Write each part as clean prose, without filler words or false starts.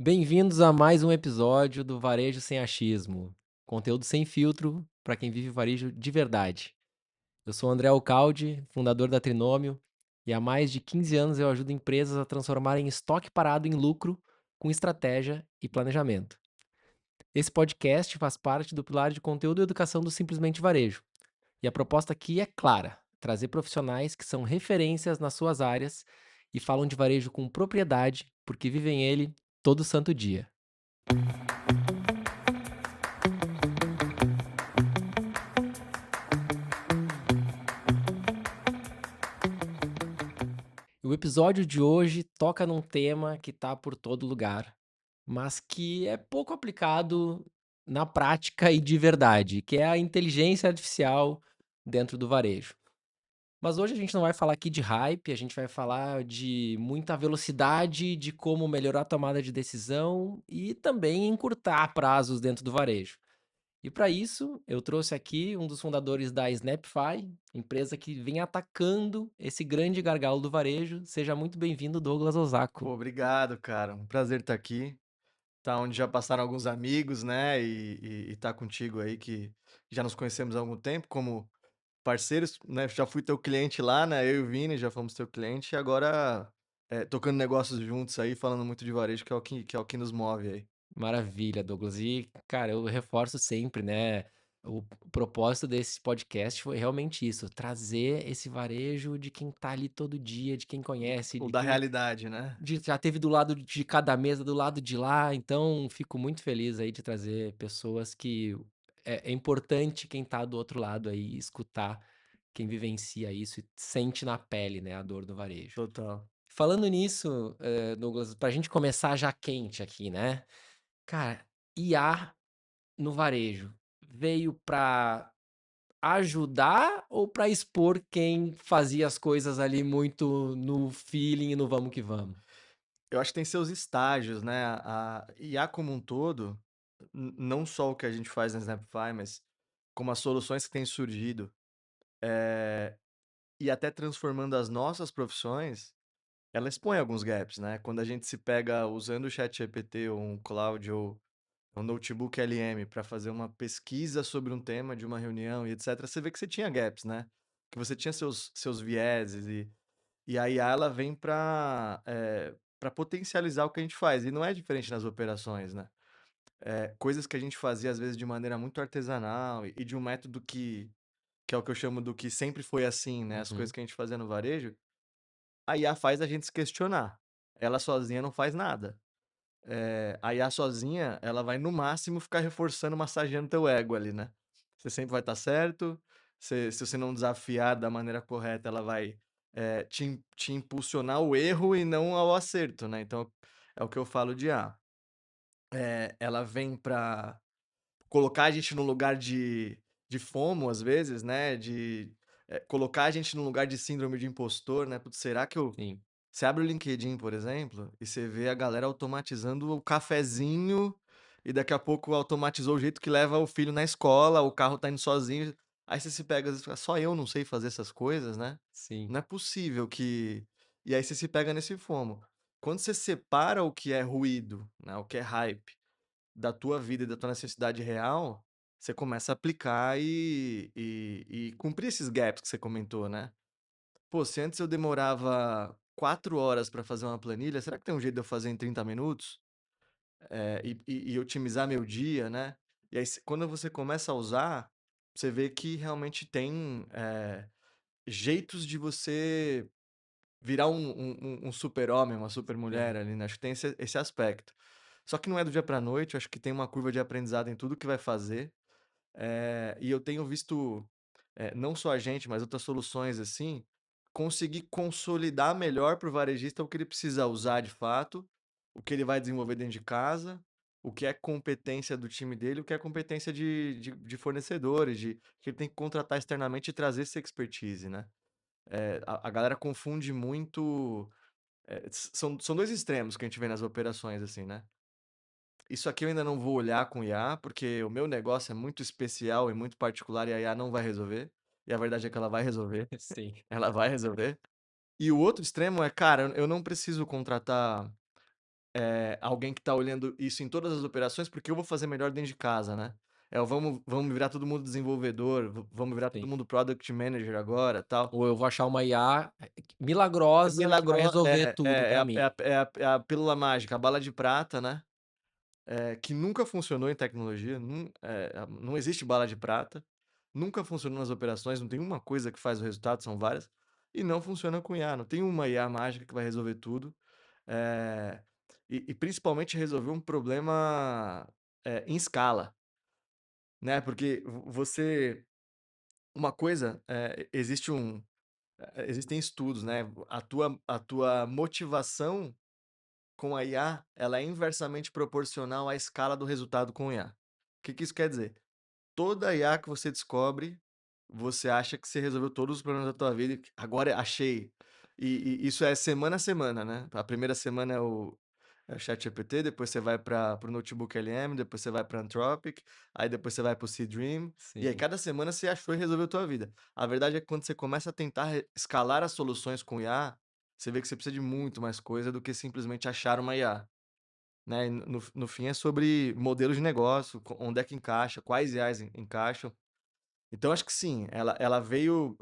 Bem-vindos a mais um episódio do Varejo Sem Achismo. Conteúdo sem filtro para quem vive varejo de verdade. Eu sou o André Alcalde, fundador da Trinômio, e há mais de 15 anos eu ajudo empresas a transformarem estoque parado em lucro com estratégia e planejamento. Esse podcast faz parte do pilar de conteúdo e educação do Simplesmente Varejo. E a proposta aqui é clara: trazer profissionais que são referências nas suas áreas e falam de varejo com propriedade, porque vivem ele todo santo dia. O episódio de hoje toca num tema que está por todo lugar, mas que é pouco aplicado na prática e de verdade, que é a inteligência artificial dentro do varejo. Mas hoje a gente não vai falar aqui de hype, a gente vai falar de muita velocidade, de como melhorar a tomada de decisão e também encurtar prazos dentro do varejo. E para isso, eu trouxe aqui um dos fundadores da Snapify, empresa que vem atacando esse grande gargalo do varejo. Seja muito bem-vindo, Douglas Osako. Pô, obrigado, cara. Um prazer estar aqui. Tá onde já passaram alguns amigos, né? E tá contigo aí que já nos conhecemos há algum tempo como parceiros, né? Já fui teu cliente lá, né? Eu e o Vini já fomos teu cliente e agora tocando negócios juntos aí, falando muito de varejo, que é o que nos move aí. Maravilha, Douglas. E, cara, eu reforço sempre, né? O propósito desse podcast foi realmente isso: trazer esse varejo de quem tá ali todo dia, de quem conhece, Ou de da quem realidade, né? já teve do lado de cada mesa, do lado de lá. Então, fico muito feliz aí de trazer pessoas que é importante quem tá do outro lado aí escutar quem vivencia isso e sente na pele, né, a dor do varejo. Total. Falando nisso, Douglas, pra gente começar já quente aqui, né? Cara, IA no varejo veio pra ajudar ou pra expor quem fazia as coisas ali muito no feeling e no vamos que vamos? Eu acho que tem seus estágios, né? A IA como um todo, não só o que a gente faz na Snapify, mas como as soluções que têm surgido, e até transformando as nossas profissões, ela expõe alguns gaps, né? Quando a gente se pega usando o ChatGPT ou um Cloud ou um notebook LM para fazer uma pesquisa sobre um tema de uma reunião e etc, você vê que você tinha gaps, né? Que você tinha seus vieses e a IA ela vem para potencializar o que a gente faz. E não é diferente nas operações, né? Coisas que a gente fazia às vezes de maneira muito artesanal e de um método que é o que eu chamo do que sempre foi assim, né? As coisas Uhum, que a gente fazia no varejo, a IA faz a gente se questionar. Ela sozinha não faz nada. A IA sozinha, ela vai no máximo ficar reforçando, massageando teu ego ali, né. Você sempre vai estar certo, se você não desafiar da maneira correta, ela vai, te impulsionar ao erro e não ao acerto, né. Então, é o que eu falo de IA. Ela vem pra colocar a gente no lugar de FOMO, às vezes, né, colocar a gente no lugar de síndrome de impostor, né, "Putz, será que eu". sim. Você abre o LinkedIn, por exemplo, e você vê a galera automatizando o cafezinho, e daqui a pouco automatizou o jeito que leva o filho na escola, o carro tá indo sozinho. Aí você se pega, às vezes, fala: "Só eu não sei fazer essas coisas, né? Sim. Não é possível que". E aí você se pega nesse FOMO. Quando você separa o que é ruído, né, o que é hype, da tua vida e da tua necessidade real, você começa a aplicar e cumprir esses gaps que você comentou, né? Pô, se antes eu demorava 4 horas para fazer uma planilha, será que tem um jeito de eu fazer em 30 minutos? E otimizar meu dia, né? E aí, quando você começa a usar, você vê que realmente tem jeitos de você virar um super-homem, uma Sim. super-mulher ali, né? Acho que tem esse aspecto. Só que não é do dia para noite, eu acho que tem uma curva de aprendizado em tudo que vai fazer. E eu tenho visto, não só a gente, mas outras soluções assim, conseguir consolidar melhor para o varejista o que ele precisa usar de fato, o que ele vai desenvolver dentro de casa, o que é competência do time dele, o que é competência de fornecedores, que ele tem que contratar externamente e trazer essa expertise, né? A galera confunde muito. São dois extremos que a gente vê nas operações, assim, né? Isso aqui eu ainda não vou olhar com IA, porque o meu negócio é muito especial e muito particular e a IA não vai resolver. E a verdade é que ela vai resolver. Sim. Ela vai resolver. E o outro extremo é, cara, eu não preciso contratar. alguém que está olhando isso em todas as operações, porque eu vou fazer melhor dentro de casa, né. É o vamos virar todo mundo desenvolvedor, vamos virar todo sim. mundo product manager agora, tal. Ou eu vou achar uma IA É milagrosa que vai milagro resolver tudo é pra a mim. é a é a é a pílula mágica, a bala de prata, né, que nunca funcionou em tecnologia, não existe bala de prata, nunca funcionou nas operações, não tem uma coisa que faz o resultado, são várias, e não funciona com IA, não tem uma IA mágica que vai resolver tudo, eh, e principalmente resolver um problema, em escala, né, porque você uma coisa, existem estudos, né, a tua motivação com a IA, ela é inversamente proporcional à escala do resultado com IA. O que que isso quer dizer? Toda IA que você descobre, você acha que você resolveu todos os problemas da tua vida, e que agora achei. E isso é semana a semana, né. A primeira semana é o ChatGPT, depois você vai para o Notebook LM, depois você vai para Anthropic, aí depois você vai para o Seedream, e aí Sim. cada semana você achou e resolveu a tua vida. A verdade é que quando você começa a tentar escalar as soluções com IA, você vê que você precisa de muito mais coisa do que simplesmente achar uma IA. Né, e no fim é sobre modelos de negócio, onde é que encaixa, quais IAs encaixam. Então acho que sim, ela veio,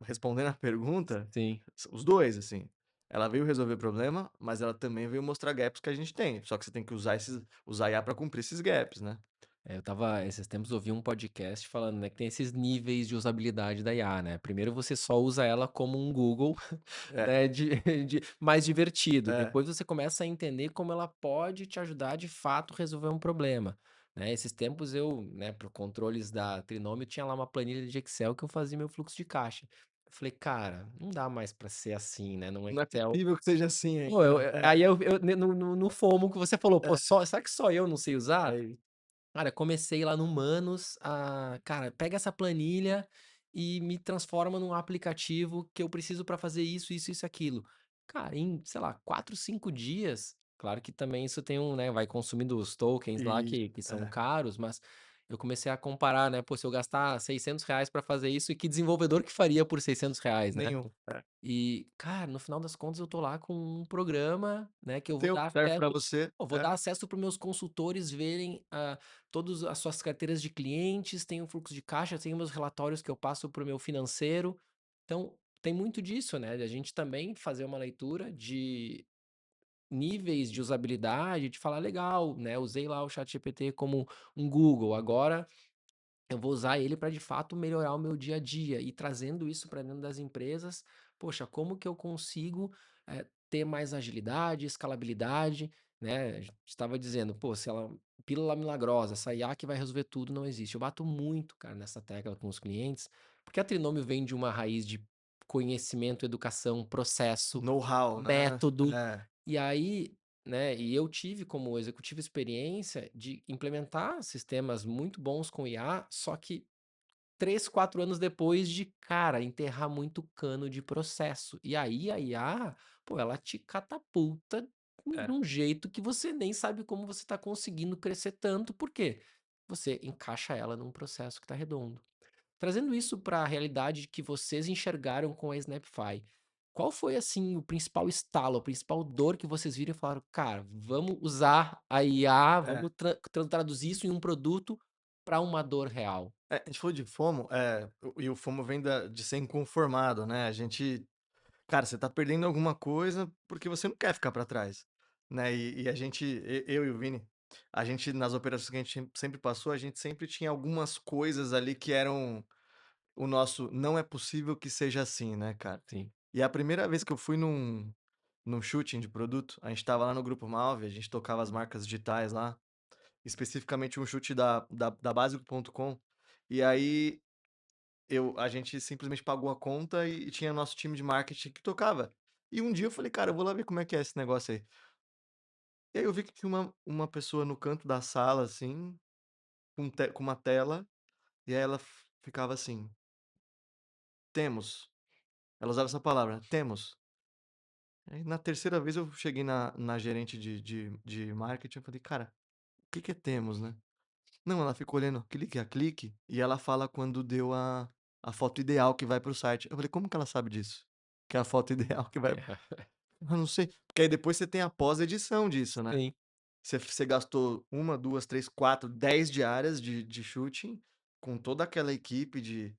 respondendo a pergunta, Sim. os 2 assim, ela veio resolver problema, mas ela também veio mostrar gaps que a gente tem, só que você tem que usar IA para cumprir esses gaps, né. É, eu estava esses tempos ouvi um podcast falando, né, que tem esses níveis de usabilidade da IA, né. Primeiro você só usa ela como um Google, É, né, de mais divertido, é, depois você começa a entender como ela pode te ajudar de fato resolver um problema, né. Esses tempos eu, né, para controles da Trinômio tinha lá uma planilha de Excel que eu fazia meu fluxo de caixa. Eu falei: "Cara, não dá mais para ser assim, né, num não é Excel". possível que seja assim Pô, ainda, né. aí eu no FOMO que você falou: "Pô, É, será que só eu não sei usar?" é, Cara, comecei lá no Manos a cara, pega essa planilha e me transforma num aplicativo que eu preciso para fazer isso, isso, isso, aquilo. Cara, em, sei lá, 4, 5 dias, claro que também isso tem um, né, vai consumindo os tokens lá isso, que são é, caros, mas eu comecei a comparar, né, pô, se eu gastar R$ 600 para fazer isso, e que desenvolvedor que faria por R$ 600, né? nenhum. É. E, cara, no final das contas eu tô lá com um programa, né, que eu vou Tem o dar que serve para acesso você, pô, vou dar acesso para os meus consultores verem, todos as suas carteiras de clientes, tem o fluxo de caixa, tem meus relatórios que eu passo para o meu financeiro. Então, tem muito disso, né, de a gente também fazer uma leitura de níveis de usabilidade, de falar: "Legal, né, usei lá o ChatGPT como um Google, agora eu vou usar ele para de fato melhorar o meu dia a dia e trazendo isso para dentro das empresas, poxa, como que eu consigo ter mais agilidade, escalabilidade, né? A gente estava dizendo, pô, se ela pílula milagrosa, essa IA que vai resolver tudo, não existe. Eu bato muito, cara, nessa tecla com os clientes, porque a Trinômio vem de uma raiz de conhecimento, educação, processo, know-how, né. método, É, e aí, né, e eu tive como executivo experiência de implementar sistemas muito bons com IA, só que 3, 4 anos depois de, cara, enterrar muito cano de processo. E aí a IA, pô, ela te catapulta de é. um jeito que você nem sabe como você está conseguindo crescer tanto, por quê? Você encaixa ela num processo que está redondo. Trazendo isso para a realidade que vocês enxergaram com a Snapify, qual foi, assim, o principal estalo, a principal dor que vocês viram e falaram: "Cara, vamos usar a IA, É. vamos traduzir isso em um produto para uma dor real"? A gente falou de FOMO, e o FOMO vem de ser inconformado, né, a gente cara, você tá perdendo alguma coisa, porque você não quer ficar pra trás, né, e a gente eu e o Vini, a gente nas operações que a gente sempre passou, a gente sempre tinha algumas coisas ali que eram o nosso "não é possível que seja assim", né, cara. Sim. E a primeira vez que eu fui num shooting de produto, a gente estava lá no Grupo Malve, a gente tocava as marcas digitais lá, especificamente um shoot da Basico.com, e aí a gente simplesmente pagou a conta e tinha nosso time de marketing que tocava. E um dia eu falei: "Cara, eu vou lá ver como é que é esse negócio aí". E aí eu vi que tinha uma pessoa no canto da sala, assim, com uma tela, e aí ela ficava assim: "Temos". Ela usava essa palavra, "temos". Aí na terceira vez eu cheguei na gerente de marketing, eu falei: "Cara, o que que é temos, né?". Não, ela fica olhando clique a clique, e ela fala quando deu a foto ideal que vai para o site. Eu falei: "Como que ela sabe disso? Que é a foto ideal que vai". "Ah, não sei", porque aí depois você tem a pós-edição disso, né. Sim, Você gastou uma, 2, 3, 4, 10 diárias de shooting, com toda aquela equipe de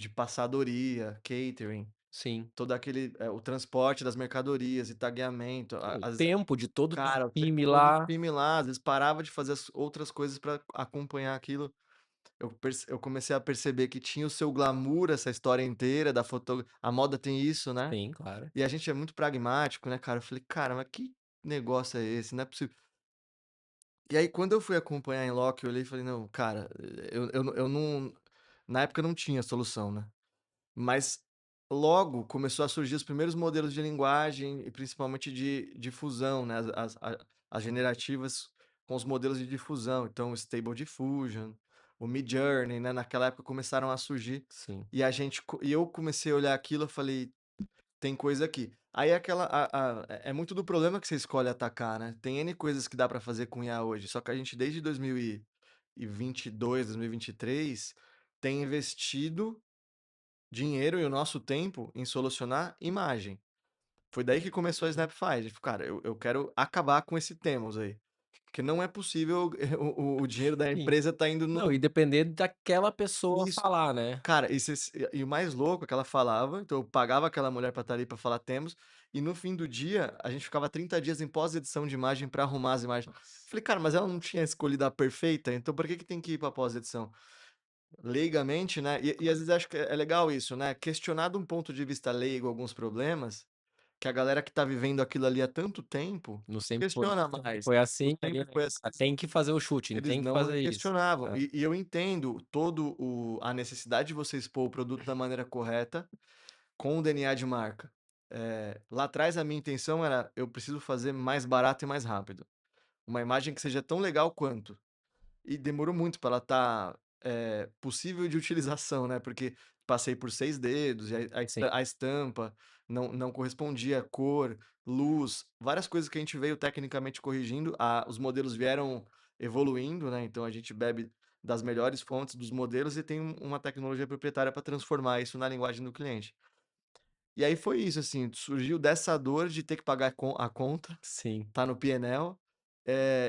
passadoria, catering, sim. todo aquele, o transporte das mercadorias e tagueamento, O às vezes tempo de todo o cara, o tempo time todo do lá. time lá, às vezes parava de fazer as outras coisas para acompanhar aquilo. Eu comecei a perceber que tinha o seu glamour essa história inteira da foto a moda tem isso, né, Sim, claro. e a gente é muito pragmático, né, cara, eu falei: "Cara, mas que negócio é esse? Não é possível". E aí quando eu fui acompanhar em loco, eu olhei e falei: "Não, cara, eu não", na época não tinha solução, né. Mas logo começou a surgir os primeiros modelos de linguagem e principalmente de difusão, né, as generativas com os modelos de difusão, então o Stable Diffusion, o Midjourney, né, naquela época começaram a surgir, Sim, e eu comecei a olhar aquilo, eu falei: "Tem coisa aqui". Aí aquela é muito do problema que você escolhe atacar, né, tem N coisas que dá para fazer com IA hoje, só que a gente desde 2022, 2023 tem investido dinheiro e o nosso tempo em solucionar imagem. Foi daí que começou a Snapify, a gente falou: "Cara, eu quero acabar com esse Temos aí, porque não é possível o dinheiro da sim. empresa tá indo Não, e no". depender daquela pessoa Isso. falar, né. Cara, e o mais louco é que ela falava, então eu pagava aquela mulher pra estar ali pra falar Temos, e no fim do dia, a gente ficava 30 dias em pós-edição de imagem pra arrumar as imagens. Nossa. Falei: "Cara, mas ela não tinha escolhido a perfeita, então por que que tem que ir pra pós-edição?". Leigamente, né, e às vezes acho que é legal isso, né, questionar de um ponto de vista leigo alguns problemas, que a galera que tá vivendo aquilo ali há tanto tempo, Não sempre foi questiona mais. foi Não assim, aí, sempre né, foi assim, ah, tem que fazer o shooting, eles tem que não fazer isso. questionavam. É, E eu entendo todo o a necessidade de você expor o produto da maneira correta, com o DNA de marca. Lá atrás a minha intenção era: eu preciso fazer mais barato e mais rápido. Uma imagem que seja tão legal quanto. E demorou muito para ela estar, possível de utilização, né, porque passei por 6 dedos, e sim, a estampa não correspondia, cor, luz, várias coisas que a gente veio tecnicamente corrigindo, os modelos vieram evoluindo, né, então a gente bebe das melhores fontes dos modelos e tem uma tecnologia proprietária para transformar isso na linguagem do cliente. E aí foi isso, assim, surgiu dessa dor de ter que pagar a conta, sim, tá no P&L,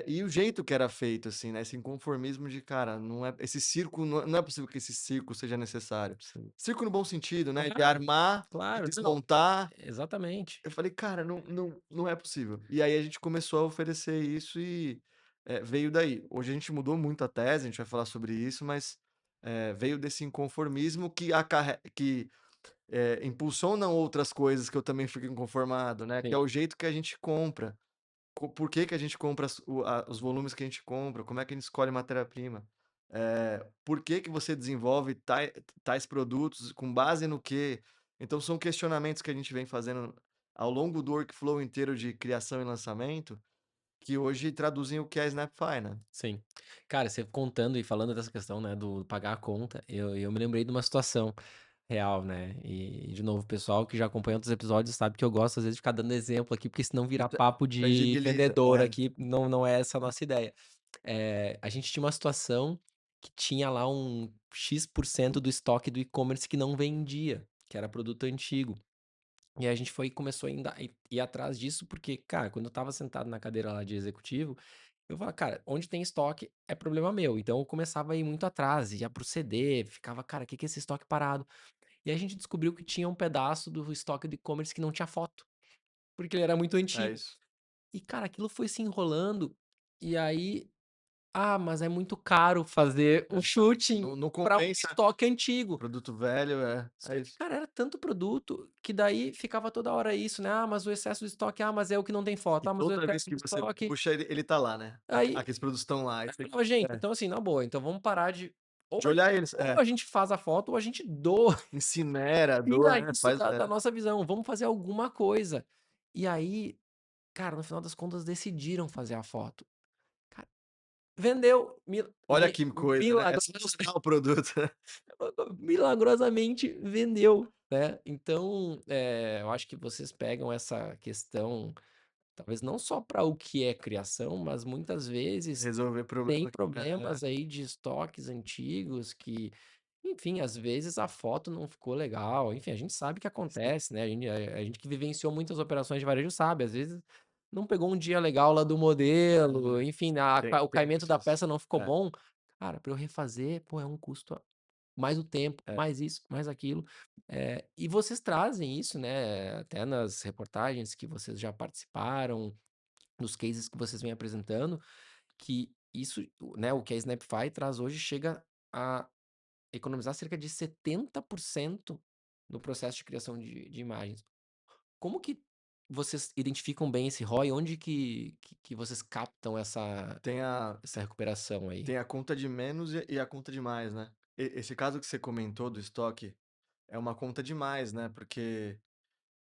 e o jeito que era feito, assim, né, esse inconformismo de: "Cara, não é esse circo, não é possível que esse circo seja necessário". sim. Circo no bom sentido, né, de Claro, armar, de claro. Não, desmontar. exatamente. Eu falei: "Cara, não é possível". E aí a gente começou a oferecer isso e, veio daí. Hoje a gente mudou muito a tese, a gente vai falar sobre isso, mas, veio desse inconformismo que impulsionam outras coisas que eu também fico inconformado, né, que Sim, é o jeito que a gente compra. Por que que a gente compra os volumes que a gente compra, como é que a gente escolhe matéria-prima, por que que você desenvolve tais produtos, com base no quê? Então são questionamentos que a gente vem fazendo ao longo do workflow inteiro de criação e lançamento, que hoje traduzem o que é Snapify, né. sim. Cara, você contando e falando dessa questão, né, do pagar a conta, eu me lembrei de uma situação real, né, e de novo, o pessoal que já acompanha outros episódios sabe que eu gosto às vezes de ficar dando exemplo aqui, porque senão vira Isso papo de tangibiliza. vendedor É, aqui, não é essa a nossa ideia. A gente tinha uma situação que tinha lá um X% do estoque do e-commerce que não vendia, que era produto antigo. E aí a gente foi e começou a ir atrás disso, porque, cara, quando eu estava sentado na cadeira lá de executivo, eu falava: "Cara, onde tem estoque é problema meu". Então eu começava a ir muito atrás, ia para o CD, ficava: "Cara, o que que é esse estoque parado?". E aí a gente descobriu que tinha um pedaço do estoque do e-commerce que não tinha foto, porque ele era muito é antigo. isso. E, cara, aquilo foi se enrolando, e aí: "Ah, mas é muito caro fazer um É. shooting Não para um compensa, estoque antigo". produto velho, Só é que, isso. cara, era tanto produto que daí ficava toda hora isso, né: "Ah, mas o excesso de estoque. Ah, mas é o que não tem foto. E Ah, mas o toda vez excesso que de você estoque". puxa ele tá lá, né. Aí Aqueles produtos estão lá, aí eu você falava: "Gente, é, então assim, na boa, então vamos parar de ou de a olhar eles ou a gente faz a foto ou a gente doa, incinera, tira doa, né, isso faz da nossa visão, vamos fazer alguma coisa". E aí, cara, no final das contas decidiram fazer a foto. Cara, vendeu olha que coisa, né, é só milagrosa mostrar o produto, né. milagrosamente vendeu, né. Então, eu acho que vocês pegam essa questão, talvez não só para o que é criação, mas muitas vezes Resolver tem problema que problemas aí de estoques antigos que, enfim, às vezes a foto não ficou legal, enfim, a gente sabe que Sim, acontece, né, a gente que vivenciou muitas operações de varejo sabe, às vezes não pegou um dia legal lá do modelo, uhum. enfim, o Tem caimento muito da isso. peça não ficou É, bom, cara, pra eu refazer, pô, é um custo mais o tempo, é. mais isso, mais aquilo. E vocês trazem isso, né, até nas reportagens que vocês já participaram, nos cases que vocês vêm apresentando, que isso, né, o que a Snapify traz hoje chega a economizar cerca de 70% no processo de criação de imagens. Como que vocês identificam bem esse ROI? Onde que vocês captam essa Tem a essa recuperação aí? tem a conta de menos e a conta de mais, né. Esse caso que você comentou do estoque é uma conta de mais, né, porque,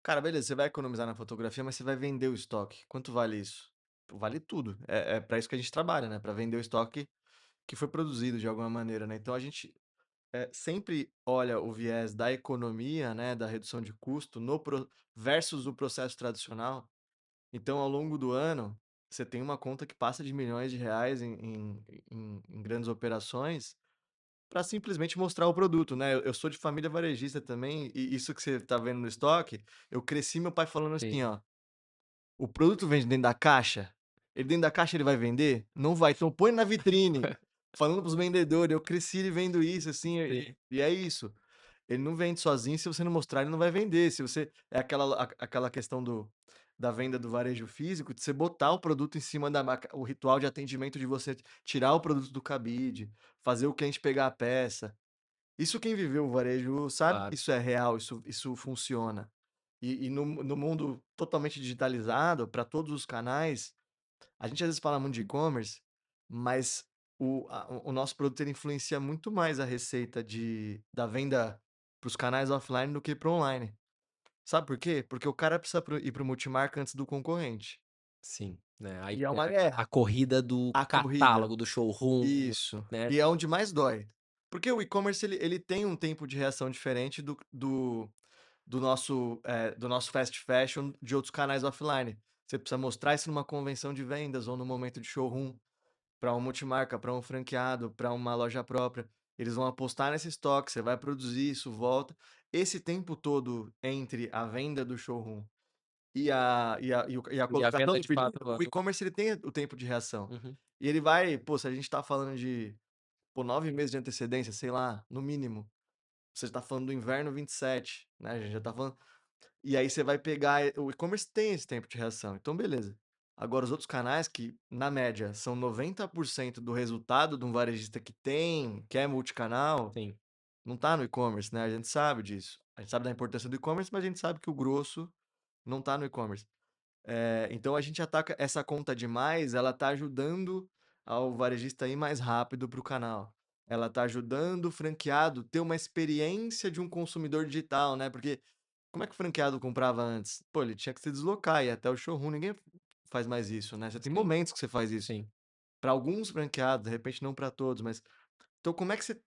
cara, beleza, você vai economizar na fotografia, mas você vai vender o estoque. Quanto vale isso? Vale tudo. É pra isso que a gente trabalha, né, pra vender o estoque que foi produzido de alguma maneira, né. Então a gente, sempre olha o viés da economia, né, da redução de custo no versus o processo tradicional. Então, ao longo do ano, você tem uma conta que passa de milhões de reais em grandes operações, para simplesmente mostrar o produto, né. Eu sou de família varejista também, e isso que você está vendo no estoque, eu cresci meu pai falando assim, Sim, ó: "O produto vende dentro da caixa? Ele dentro da caixa ele vai vender? Não vai, então põe na vitrine", falando para os vendedores. Eu cresci vendo isso, assim, sim, e é isso. Ele não vende sozinho, se você não mostrar, ele não vai vender. Se você é aquela questão da venda do varejo físico, de você botar o produto em cima da maca, o ritual de atendimento de você tirar o produto do cabide, fazer o cliente pegar a peça. Isso quem viveu o varejo sabe que claro. isso é real, isso funciona. E no mundo totalmente digitalizado, para todos os canais, a gente às vezes fala muito de e-commerce, mas o nosso produto ele influencia muito mais a receita da venda para os canais offline do que para online. Sabe por quê? Porque o cara precisa ir para o multimarca antes do concorrente. Sim, né, aí E é tem uma a guerra, corrida do a corrida. catálogo, do showroom, Isso. né. E é onde mais dói. Porque o e-commerce ele tem um tempo de reação diferente do nosso fast fashion de outros canais offline. Você precisa mostrar isso numa convenção de vendas ou no momento de showroom. Para um multimarca, para um franqueado, para uma loja própria. Eles vão apostar nesse estoque, você vai produzir, isso volta. Esse tempo todo entre a venda do showroom e a E a colocação venda no de vitrine, fato o e-commerce ele tem o tempo de reação. uhum, E ele vai, pô, se a gente tá falando de, pô, 9 meses de antecedência, sei lá, no mínimo. Você tá falando do inverno 27, né, a gente já tá falando, e aí você vai pegar, o e-commerce tem esse tempo de reação, então beleza. Agora os outros canais que, na média, são 90% do resultado de um varejista que é multicanal, sim. não tá no e-commerce, né, a gente sabe disso. A gente sabe da importância do e-commerce, mas a gente sabe que o grosso não tá no e-commerce. Então a gente ataca essa conta de mais, ela tá ajudando ao varejista ir mais rápido para o canal. Ela tá ajudando o franqueado ter uma experiência de um consumidor digital, né, porque como é que o franqueado comprava antes? Pô, ele tinha que se deslocar, ir até o showroom, ninguém faz mais isso, né, você tem Sim, momentos que você faz isso. sim. Para alguns franqueados, de repente não para todos, mas então como é que você,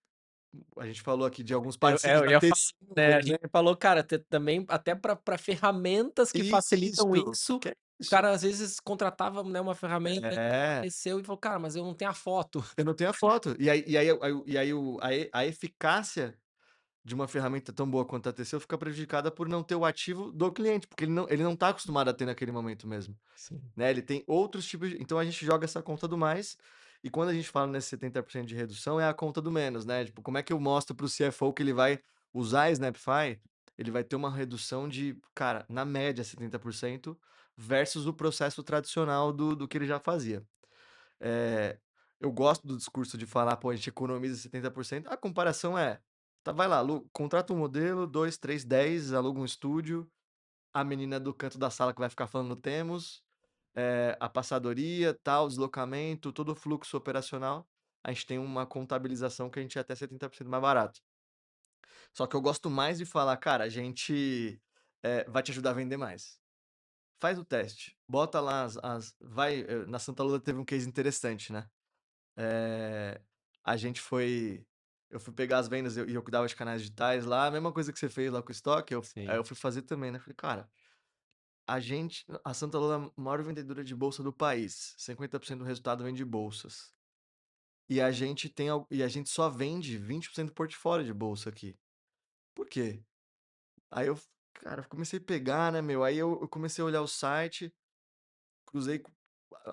a gente falou aqui de alguns parceiros Eu da ia falar, Tecido, né, por a gente exemplo. falou, cara, também até para ferramentas que facilitam Isso, isso, que é o isso. cara às vezes contratava, né, uma ferramenta que É. apareceu e falou: "Cara, mas eu não tenho a foto". Eu não tenho a foto. A eficácia de uma ferramenta tão boa quanto a TCU fica prejudicada por não ter o ativo do cliente, porque ele não tá acostumado a ter naquele momento mesmo, Sim, né, ele tem outros tipos de, então a gente joga essa conta do mais, e quando a gente fala nesse 70% de redução, é a conta do menos, né, tipo, como é que eu mostro para o CFO que ele vai usar a Snapify, ele vai ter uma redução de, cara, na média 70% versus o processo tradicional do que ele já fazia. Eh, eu gosto do discurso de falar: "Pô, a gente economiza 70%". A comparação é, tá, vai lá, contrata um modelo, 2, 3, 10, aluga um estúdio, a menina do canto da sala que vai ficar falando "temos", a passadoria, tal, deslocamento, todo o fluxo operacional, a gente tem uma contabilização que a gente é até 70% mais barato. Só que eu gosto mais de falar: "Cara, a gente, vai te ajudar a vender mais". Faz o teste, bota lá na Santa Lula teve um case interessante, né. Eh, a gente foi eu fui pegar as vendas e eu cuidava de canais digitais lá, a mesma coisa que você fez lá com o estoque, aí sim. eu fui fazer também, né, falei: "Cara, a Santa Lula é a maior vendedora de bolsa do país, 50% do resultado vem de bolsas. e a gente só vende 20% do portfólio de bolsa aqui. Por quê? Aí eu, cara, comecei a pegar, né, meu, aí eu comecei a olhar o site, cruzei com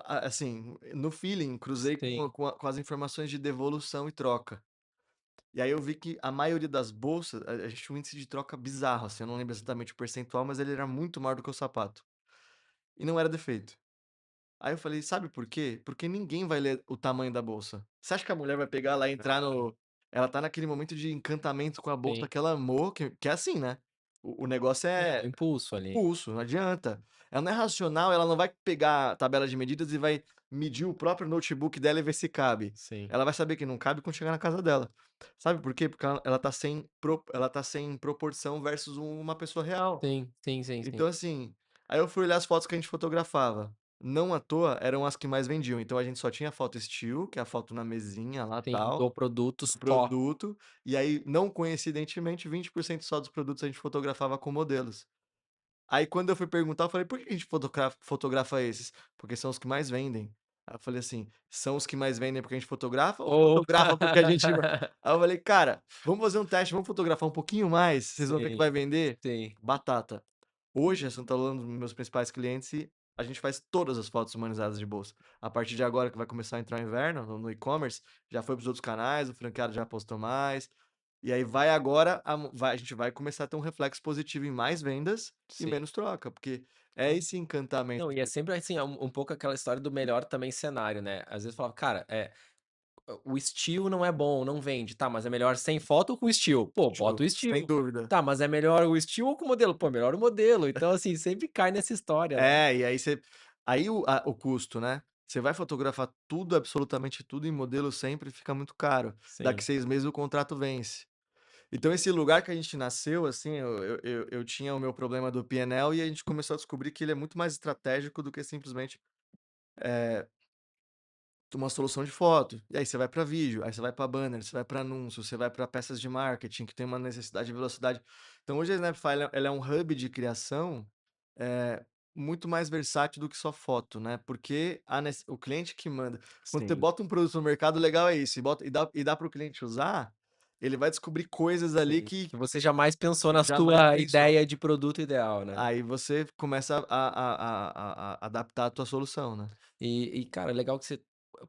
assim, no feeling, cruzei Sim, com as informações de devolução e troca. E aí eu vi que a maioria das bolsas, a gente tinha um índice de troca bizarro, assim, eu não lembro exatamente o percentual, mas ele era muito maior do que o sapato. E não era defeito. Aí eu falei: "Sabe por quê? Porque ninguém vai ler o tamanho da bolsa. Você acha que a mulher vai pegar lá e entrar no ela tá naquele momento de encantamento com a bolsa sim. que ela amou, que é assim, né, o negócio É um é impulso ali. impulso, não adianta. Ela não é racional, ela não vai pegar a tabela de medidas e vai medir o próprio notebook dela e ver se cabe. Sim, Ela vai saber que não cabe quando chegar na casa dela. Sabe por quê? Porque ela tá sem proporção versus uma pessoa real. sim, sim, sim, sim. Então, assim, aí eu fui olhar as fotos que a gente fotografava. Não à toa, eram as que mais vendiam. Então a gente só tinha foto estilo, que é a foto na mesinha lá, Sim, tal, do produto do só. produto, e aí, não coincidentemente, 20% só dos produtos a gente fotografava com modelos. Aí quando eu fui perguntar, eu falei: "Por que a gente fotografa esses?". "Porque são os que mais vendem". Aí eu falei assim: "São os que mais vendem porque a gente fotografa ou Ou fotografa porque a gente va". Aí eu falei: "Cara, vamos fazer um teste, vamos fotografar um pouquinho mais, vocês vão ver que Sim, vai vender?". sim, Batata. Hoje a Santa Lula é um dos meus principais clientes e a gente faz todas as fotos humanizadas de bolsa. A partir de agora que vai começar a entrar o inverno no e-commerce, já foi para os outros canais, o franqueado já postou mais, e aí vai agora a gente vai começar a ter um reflexo positivo em mais vendas e sim. menos troca, porque é esse encantamento Não, e é que sempre assim, é um pouco aquela história do melhor também cenário, né. Às vezes fala: "Cara, o estilo não é bom, não vende". Tá, mas é melhor sem foto ou com estilo? Pô, bota o sem estilo. dúvida. Tá, mas é melhor o estilo ou com o modelo? Pô, melhor o modelo. Então, assim, sempre cai nessa história, né. É, e aí você aí o custo, né, você vai fotografar tudo, absolutamente tudo em modelo sempre, fica muito caro. Daqui Sim, 6 meses o contrato vence. Então esse lugar que a gente nasceu, assim, eu tinha o meu problema do PNL e a gente começou a descobrir que ele é muito mais estratégico do que simplesmente, eh, uma solução de foto. E aí você vai para vídeo, aí você vai para banner, você vai para anúncio, você vai para peças de marketing que tem uma necessidade de velocidade. Então hoje a Snapify ela é um hub de criação, eh, muito mais versátil do que só foto, né, porque o cliente que manda quando você sim, bota um produto no mercado, o legal é isso, e dá para o cliente usar, ele vai descobrir coisas ali sim. que Que você jamais pensou na jamais sua pensou. ideia de produto ideal, né. Aí você começa a adaptar a tua solução, né. Cara, legal que você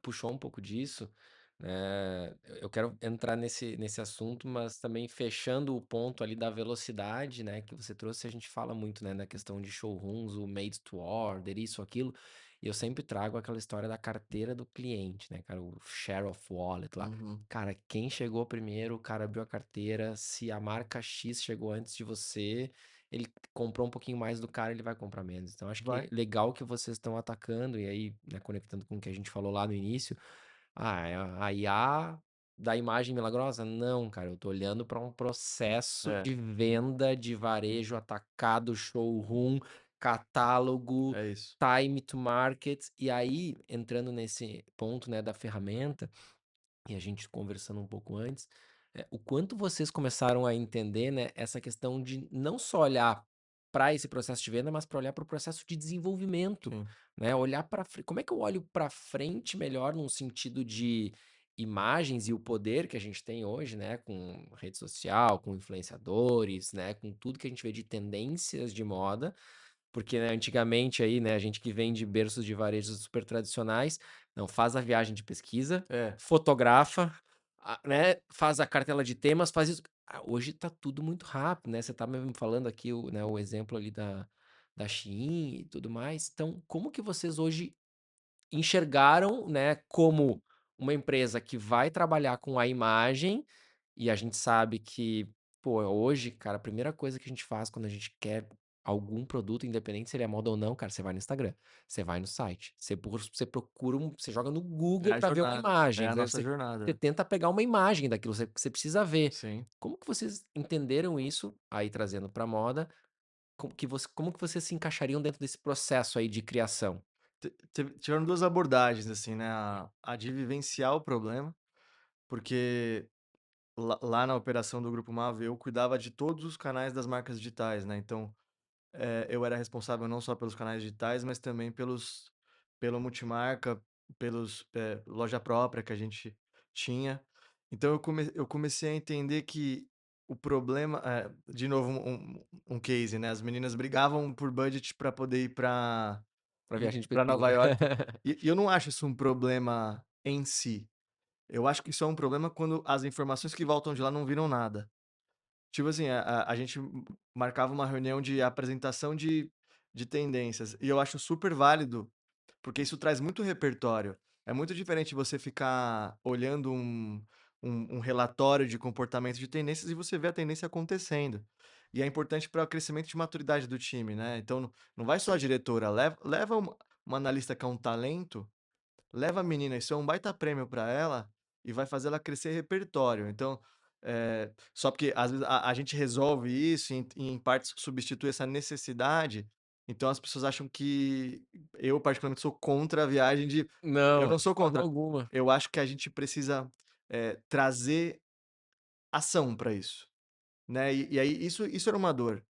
puxou um pouco disso, né, eu quero entrar nesse assunto, mas também fechando o ponto ali da velocidade, né, que você trouxe, a gente fala muito, né, na questão de showrooms, o made to order, isso, aquilo, e eu sempre trago aquela história da carteira do cliente, né, cara, o share of wallet lá. Uhum. Cara, quem chegou primeiro, o cara abriu a carteira, se a marca X chegou antes de você, ele comprou um pouquinho mais do cara, ele vai comprar menos. Então acho que Vai. é legal que vocês estão atacando, e aí, né, conectando com o que a gente falou lá no início, é a IA da imagem milagrosa? Não, cara, eu tô olhando para um processo É, de venda de varejo atacado, showroom, catálogo, é isso. time to market, e aí, entrando nesse ponto, né, da ferramenta, e a gente conversando um pouco antes, o quanto vocês começaram a entender, né, essa questão de não só olhar para esse processo de venda, mas para olhar para o processo de desenvolvimento, Sim. né, olhar para como é que eu olho para frente melhor num sentido de imagens e o poder que a gente tem hoje, né, com rede social, com influenciadores, né, com tudo que a gente vê de tendências de moda, porque, né, antigamente aí, né, a gente que vem de berços de varejo super tradicionais, não, faz a viagem de pesquisa, É, fotografa, né, faz a cartela de temas, faz isso. Hoje tá tudo muito rápido, né, você tá me falando aqui o exemplo ali da Shein e tudo mais. Então, como que vocês hoje enxergaram, né, como uma empresa que vai trabalhar com a imagem, e a gente sabe que, pô, hoje, cara, a primeira coisa que a gente faz quando a gente quer algum produto, independente se ele é moda ou não, cara, você vai no Instagram, você vai no site, você procura você joga no é Google a para ver uma jornada, é imagem, a nossa você jornada. tenta pegar uma imagem daquilo, você precisa ver. Sim. Como que vocês entenderam isso, aí trazendo pra moda, como que vocês se encaixariam dentro desse processo aí de criação? Tiveram 2 abordagens, assim, né, a de vivenciar o problema, porque lá na operação do Grupo Mave, eu cuidava de todos os canais das marcas digitais, né, então, eu era responsável não só pelos canais digitais, mas também pelo multimarca, loja própria que a gente tinha. Então eu comecei a entender que o problema de novo um case, né, as meninas brigavam por budget para poder Pra ir viagem de pra pesquisa. Nova York, e eu não acho isso um problema em si, eu acho que isso é um problema quando as informações que voltam de lá não viram nada. Tipo assim, a gente marcava uma reunião de apresentação de tendências, e eu acho super válido, porque isso traz muito repertório. É muito diferente você ficar olhando um relatório de comportamento de tendências e você vê a tendência acontecendo. E é importante para o crescimento de maturidade do time, né. Então não vai só a diretora, leva uma analista que é um talento. Leva a menina, isso é um baita prêmio para ela e vai fazer ela crescer repertório. Então, só porque às vezes a gente resolve isso e em partes substitui essa necessidade, então as pessoas acham que eu particularmente sou contra a viagem de eu Não, não de sou forma contra, alguma. eu acho que a gente precisa, trazer ação para isso. Né, e aí isso era uma dor,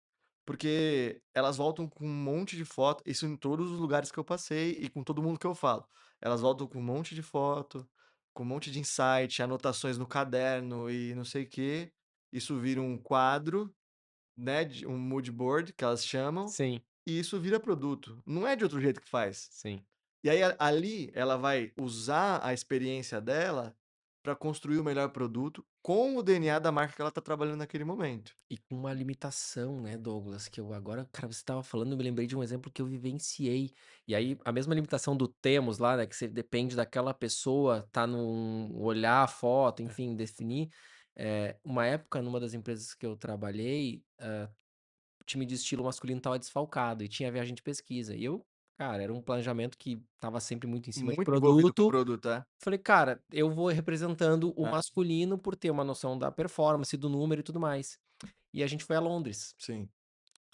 porque elas voltam com um monte de foto, isso em todos os lugares que eu passei e com todo mundo que eu falo. Elas voltam com um monte de foto, com um monte de insight, anotações no caderno e não sei o quê. Isso vira um quadro, né, de um mood board que elas chamam, Sim, e isso vira produto. Não é de outro jeito que faz. sim. E aí ali ela vai usar a experiência dela para construir o melhor produto com o DNA da marca que ela está trabalhando naquele momento. E com uma limitação, né, Douglas, que eu agora, cara, você estava falando, eu me lembrei de um exemplo que eu vivenciei. E aí, a mesma limitação do temos lá, né, que você depende daquela pessoa, tá num olhar a foto, enfim, definir. Uma época, numa das empresas que eu trabalhei, o time de estilo masculino estava desfalcado e tinha viagem de pesquisa. E eu, cara, era um planejamento que estava sempre muito em cima de Muito envolvido com o produto. produto, é. Falei: "Cara, eu vou representando o É, masculino por ter uma noção da performance, do número e tudo mais". E a gente foi a Londres. sim.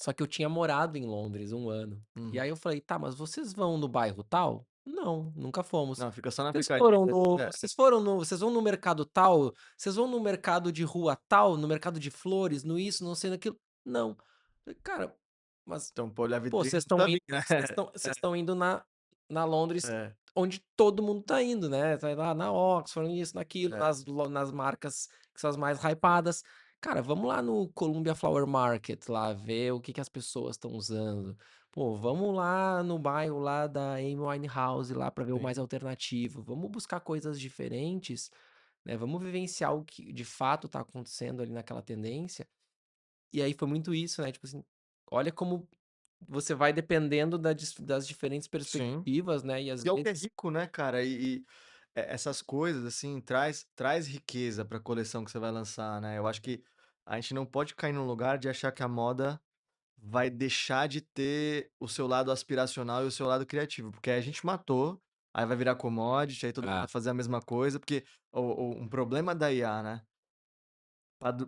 Só que eu tinha morado em Londres 1 ano. E Uhum. aí eu falei: "Tá, mas vocês vão no bairro tal?". "Não, nunca fomos". Não, fica só no "Vocês aplicativo. foram no É, vocês foram no vocês vão no mercado tal? Vocês vão no mercado de rua tal, no mercado de flores, no isso, não sei naquilo?". "Não". Falei: "Cara, mas, então pô, olha a pô, vitrine vocês do estão indo Samir, né. vocês estão indo na Londres É, onde todo mundo tá indo, né, tá lá na Oxford, nisso, naquilo, é, nas marcas que são as mais hypadas. Cara, vamos lá no Columbia Flower Market lá, ver o que que as pessoas estão usando. Pô, vamos lá no bairro lá da Amy Winehouse lá pra ver o sim. mais alternativo. Vamos buscar coisas diferentes, né, vamos vivenciar o que de fato tá acontecendo ali naquela tendência". E aí foi muito isso, né, tipo assim, olha como você vai dependendo das diferentes Sim. perspectivas, né, e às E é o que é vezes rico, né, cara, essas coisas, assim, traz riqueza pra coleção que você vai lançar, né. Eu acho que a gente não pode cair num lugar de achar que a moda vai deixar de ter o seu lado aspiracional e o seu lado criativo, porque aí a gente matou, aí vai virar commodity, aí todo mundo vai ah, fazer a mesma coisa, porque um problema da IA, né,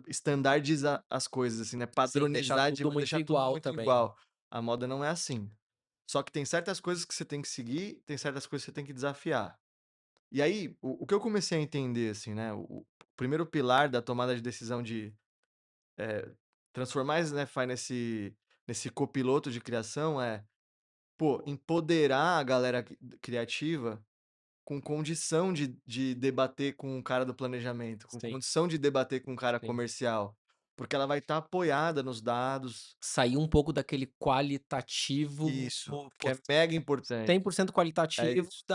estandardizar as coisas, assim, né, sem deixar padronizar tudo demais, muito deixar tudo igual muito também, né. igual. A moda não é assim. Só que tem certas coisas que você tem que seguir, tem certas coisas que você tem que desafiar. E aí, o que eu comecei a entender, assim, né, o primeiro pilar da tomada de decisão de, transformar a Snapify nesse copiloto de criação é, pô, empoderar a galera criativa com condição de debater com o cara do planejamento, com Sim, condição de debater com o cara sim. comercial, porque ela vai estar apoiada nos dados. Sair um pouco daquele qualitativo, Isso, que pô, é mega importante. 100% É qualitativo isso.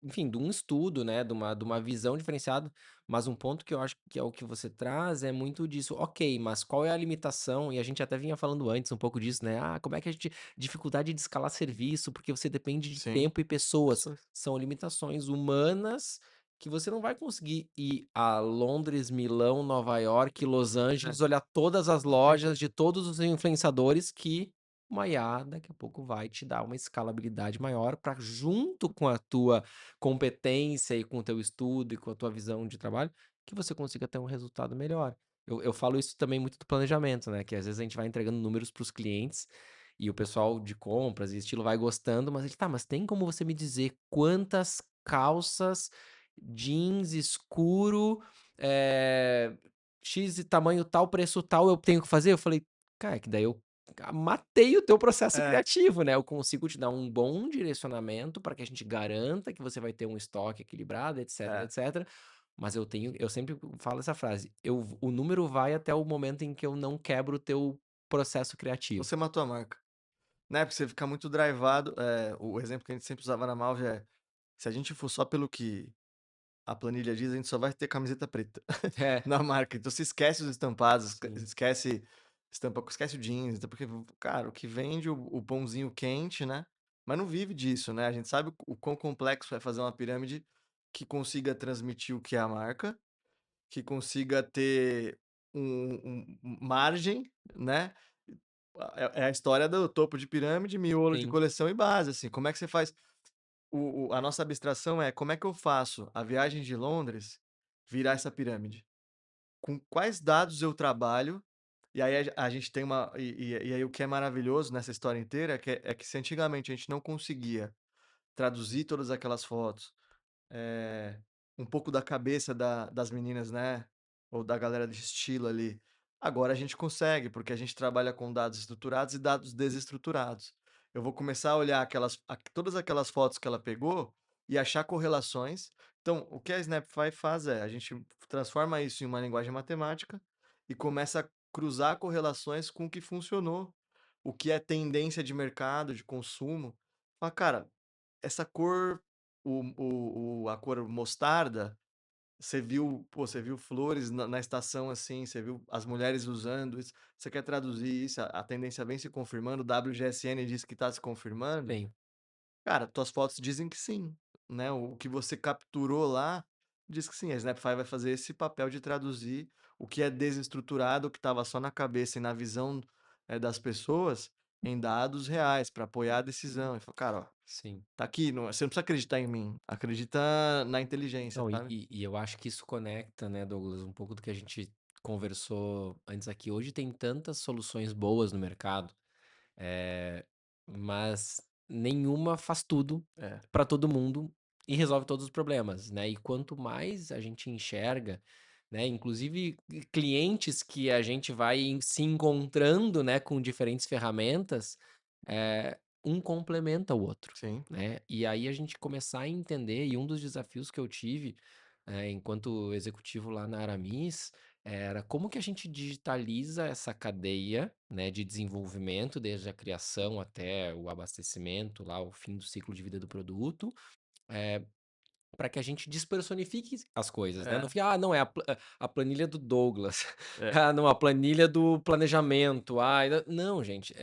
enfim, de um estudo, né, de uma visão diferenciada, mas um ponto que eu acho que é o que você traz é muito disso. Ok, mas qual é a limitação? E a gente até vinha falando antes um pouco disso, né? Ah, como é que a gente. Dificuldade de escalar serviço, porque você depende de Sim, tempo e pessoas. pessoas. São limitações humanas que você não vai conseguir ir a Londres, Milão, Nova York, Los É, Angeles, olhar todas as não tem como. lojas de todos os influenciadores que uma IA daqui a pouco vai te dar uma escalabilidade maior para junto com a tua competência e com o teu estudo e com a tua visão de trabalho, que você consiga ter um resultado melhor. Eu falo isso também muito do planejamento, né, que às vezes a gente vai entregando números para os clientes, e o pessoal de compras e estilo vai gostando, mas ele: "Tá, mas tem como você me dizer quantas calças jeans escuro, X e tamanho tal, preço tal eu tenho que fazer?". Eu falei: "Cara, é que daí eu matei o teu processo É, criativo, né, eu consigo te dar um bom direcionamento para que a gente garanta que você vai ter um estoque equilibrado, etc, é. etc, mas eu sempre falo essa frase, o número vai até o momento em que eu não quebro o teu processo criativo. Você matou a marca, né, porque você fica muito drivado, o exemplo que a gente sempre usava na Malve é: se a gente for só pelo que a planilha diz, a gente só vai ter camiseta preta É, na marca. Então você esquece os estampados, sim, esquece estampa, esquece o jeans, então porque, cara, o que vende o pãozinho quente, né, mas não vive disso, né. A gente sabe o quão complexo é fazer uma pirâmide que consiga transmitir o que é a marca, que consiga ter margem, né. É a história do topo de pirâmide, miolo de sim, coleção e base, assim, como é que você faz a nossa abstração é: como é que eu faço a viagem de Londres virar essa pirâmide? Com quais dados eu trabalho? E aí a gente tem uma e aí o que é maravilhoso nessa história inteira é que se antigamente a gente não conseguia traduzir todas aquelas fotos, eh, um pouco da cabeça das meninas, né, ou da galera de estilo ali. Agora a gente consegue, porque a gente trabalha com dados estruturados e dados desestruturados. Eu vou começar a olhar todas aquelas fotos que ela pegou e achar correlações. Então, o que a Snapify faz é, a gente transforma isso em uma linguagem matemática e começa a cruzar correlações com o que funcionou, o que é tendência de mercado, de consumo. Fala: "Cara, essa cor, a cor mostarda, você viu flores na estação, assim, você viu as mulheres usando isso, você quer traduzir isso, a tendência vem se confirmando, o WGSN diz que está se confirmando". sim. Cara, tuas fotos dizem que sim, né, o que você capturou lá diz que sim, a Snapify vai fazer esse papel de traduzir o que é desestruturado, o que estava só na cabeça e na visão, das pessoas, em dados reais para apoiar a decisão. E fala: "Cara, ó, Sim. tá aqui, você não precisa acreditar em mim, acredita na inteligência", Não, sabe. e eu acho que isso conecta, né, Douglas, um pouco do que a gente conversou antes aqui. Hoje tem tantas soluções boas no mercado, eh, mas nenhuma faz tudo É, para todo mundo e resolve todos os problemas, né. E quanto mais a gente enxerga, né, inclusive clientes que a gente vai se encontrando, né, com diferentes ferramentas, um complementa o outro, sim, né. E aí a gente começar a entender e um dos desafios que eu tive, enquanto executivo lá na Aramis, era como que a gente digitaliza essa cadeia, né, de desenvolvimento, desde a criação até o abastecimento, lá o fim do ciclo de vida do produto, eh, para que a gente despersonifique as coisas, né, não é, fique: "Ah, não, é a planilha do Douglas. é, Ah, não, a planilha do planejamento. Ah, não, gente,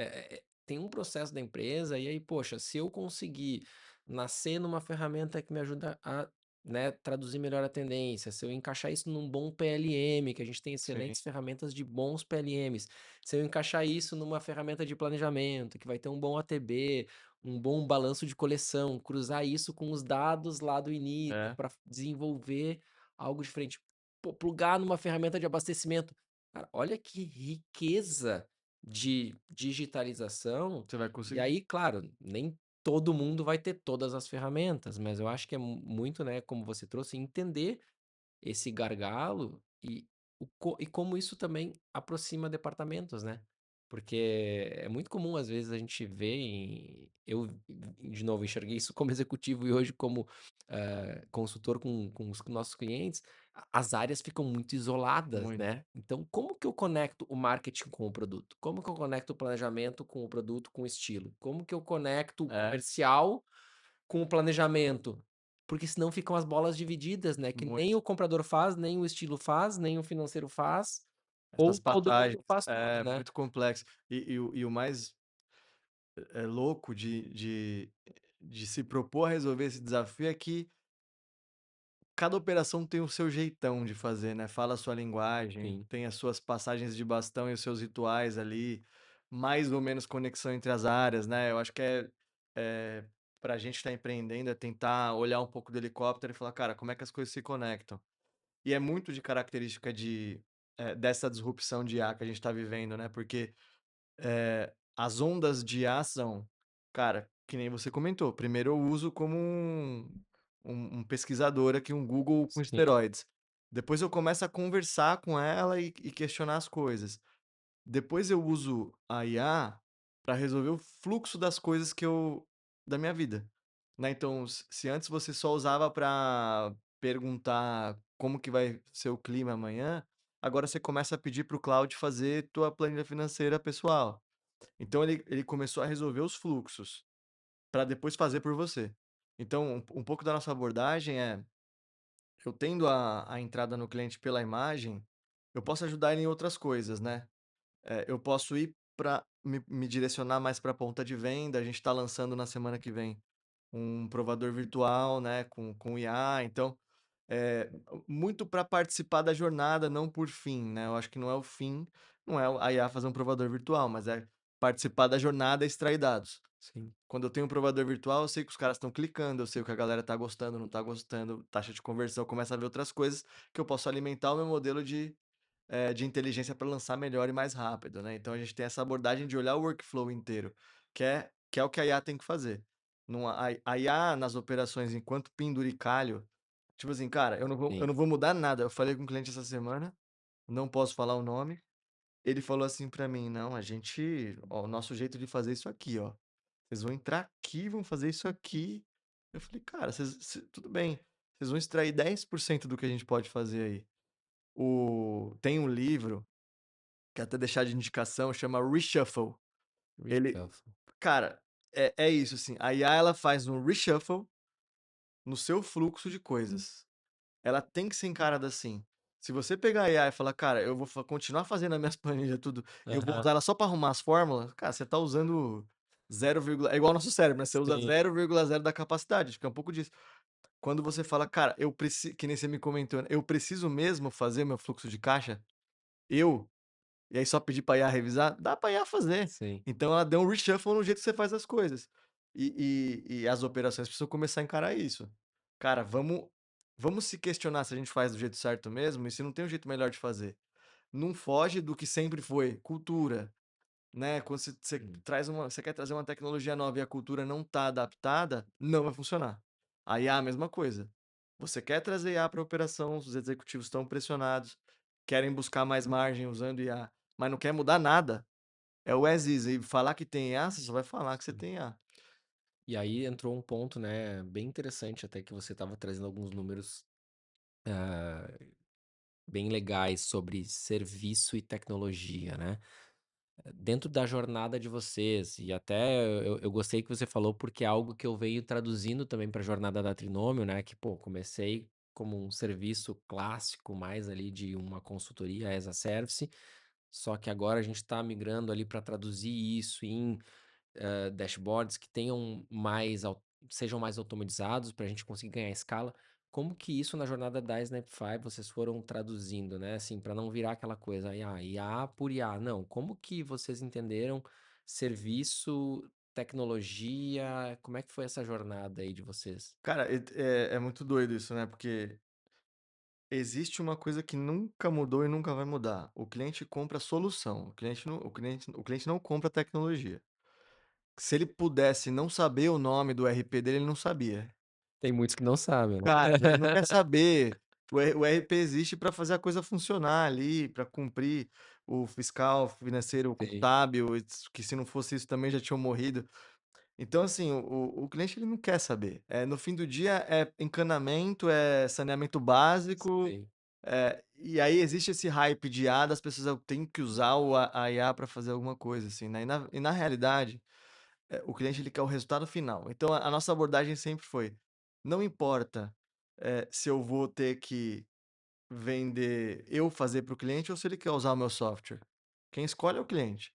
tem um processo da empresa e aí, poxa, se eu conseguir nascer numa ferramenta que me ajuda a, né, traduzir melhor a tendência, se eu encaixar isso num bom PLM, que a gente tem sim, excelentes ferramentas de bons PLMs, se eu encaixar isso numa ferramenta de planejamento, que vai ter um bom ATB, um bom balanço de coleção, cruzar isso com os dados lá do início é, para desenvolver algo diferente. Pô, plugar numa ferramenta de abastecimento. Cara, olha que riqueza de digitalização. você vai E conseguir. aí, claro, nem todo mundo vai ter todas as ferramentas, mas eu acho que é muito, né, como você trouxe, entender esse gargalo e como isso também aproxima departamentos, né. Porque é muito comum, às vezes, a gente ver eu, de novo, enxerguei isso como executivo e hoje como, consultor com os nossos clientes, as áreas ficam muito isoladas, Muito. né. Então como que eu conecto o marketing com o produto? Como que eu conecto o planejamento com o produto, com o estilo? Como que eu conecto o É, comercial com o planejamento? Porque senão ficam as bolas divididas, né, que nem muito. o comprador faz, nem o estilo faz, nem o financeiro faz, Essas ou todo passagens, mundo faz tudo, é né. muito complexo. E o mais, louco de se propor a resolver esse desafio é que cada operação tem o seu jeitão de fazer, né, fala a sua linguagem, Sim, tem as suas passagens de bastão e os seus rituais ali, mais ou menos conexão entre as áreas, né. Eu acho que pra gente que tá empreendendo, é tentar olhar um pouco do helicóptero e falar: "Cara, como é que as coisas se conectam?". E é muito de característica dessa disrupção de IA que a gente tá vivendo, né, porque as ondas de IA são, cara, que nem você comentou, primeiro eu uso como um pesquisador aqui, um Google com sim, esteroides. Depois eu começo a conversar com ela e questionar as coisas. Depois eu uso a IA para resolver o fluxo das coisas da minha vida, né. Então, se antes você só usava para perguntar como que vai ser o clima amanhã, agora você começa a pedir para o Claude fazer tua planilha financeira pessoal. Então ele começou a resolver os fluxos, para depois fazer por você. Então, um pouco da nossa abordagem é, eu tendo a entrada no cliente pela imagem, eu posso ajudar ele em outras coisas, né. Eu posso ir para me direcionar mais para a ponta de venda. A gente está lançando na semana que vem um provador virtual, né, com IA. Então, é muito para participar da jornada, não por fim, né. Eu acho que não é o fim, não é a IA fazer um provador virtual, mas é participar da jornada e extrair dados. Sim, Quando eu tenho um provador virtual, eu sei que os caras estão clicando, eu sei o que a galera tá gostando, não tá gostando, taxa de conversão, começa a ver outras coisas que eu posso alimentar o meu modelo de inteligência para lançar melhor e mais rápido, né. Então a gente tem essa abordagem de olhar o workflow inteiro, que é o que a IA tem que fazer. Não a IA nas operações enquanto penduricalho, tipo assim, cara, eu sim. não vou mudar nada. Eu falei com um cliente essa semana, não posso falar o nome, ele falou assim para mim: "Não, o nosso jeito de fazer isso aqui, ó. Vocês vão entrar aqui, vão fazer isso aqui". Eu falei: "Cara, tudo bem, vocês vão extrair 10% do que a gente pode fazer aí". Tem um livro que até deixar de indicação, chama Reshuffle. Ele Reshuffle. cara, é isso, assim, a IA ela faz um reshuffle no seu fluxo de coisas. Ela tem que ser encarada assim. Se você pegar a IA e falar: "Cara, eu vou continuar fazendo as minhas planilhas tudo, e eu vou Aham. usar ela só para arrumar as fórmulas", cara, você tá usando é igual ao nosso cérebro, né, você usa Sim, 0,0 da capacidade, acho que é um pouco disso. Quando você fala: "Cara, eu preciso", que nem você me comentou, né, "eu preciso mesmo fazer meu fluxo de caixa, eu". E aí só pedir pra IA revisar, dá pra IA fazer. sim. Então ela deu um reshuffle no jeito que você faz as coisas. E as operações precisam começar a encarar isso. Cara, vamos se questionar se a gente faz do jeito certo mesmo e se não tem um jeito melhor de fazer. Não foge do que sempre foi, cultura, né, quando Hum. você quer trazer uma tecnologia nova e a cultura não tá adaptada, não vai funcionar. A IA a mesma coisa. Você quer trazer IA para operação, os executivos estão pressionados, querem buscar mais margem usando IA, mas não quer mudar nada, é o as is, e falar que tem IA, você só vai falar que você Sim. tem IA. E aí entrou um ponto, né, bem interessante até que você estava trazendo alguns números, ah, bem legais sobre serviço e tecnologia, né. Dentro da jornada de vocês, e até eu gostei que você falou, porque é algo que eu venho traduzindo também para a jornada da Trinômio, né, que, pô, comecei como um serviço clássico, mais ali de uma consultoria as a service, só que agora a gente está migrando ali para traduzir isso em dashboards que tenham sejam mais automatizados para a gente conseguir ganhar escala. Como que isso na jornada da Snapify vocês foram traduzindo, né, assim, para não virar aquela coisa, IA por IA, não, como que vocês entenderam serviço, tecnologia, como é que foi essa jornada aí de vocês? Cara, é muito doido isso, né, porque existe uma coisa que nunca mudou e nunca vai mudar: o cliente compra solução, o cliente não compra tecnologia. Se ele pudesse não saber o nome do RP dele, ele não sabia. Tem muitos que não sabem, né. Cara, ele não quer saber. O RP existe para fazer a coisa funcionar ali, para cumprir o fiscal, financeiro, o Sim, contábil, que se não fosse isso também já tinham morrido. Então, assim, o cliente ele não quer saber. No fim do dia é encanamento, é saneamento básico, sim. e aí existe esse hype de IA das pessoas: "Eu tenho que usar a IA para fazer alguma coisa", assim, né. E na realidade, o cliente ele quer o resultado final. Então a nossa abordagem sempre foi: não importa, se eu vou ter que fazer para o cliente ou se ele quer usar o meu software. Quem escolhe é o cliente.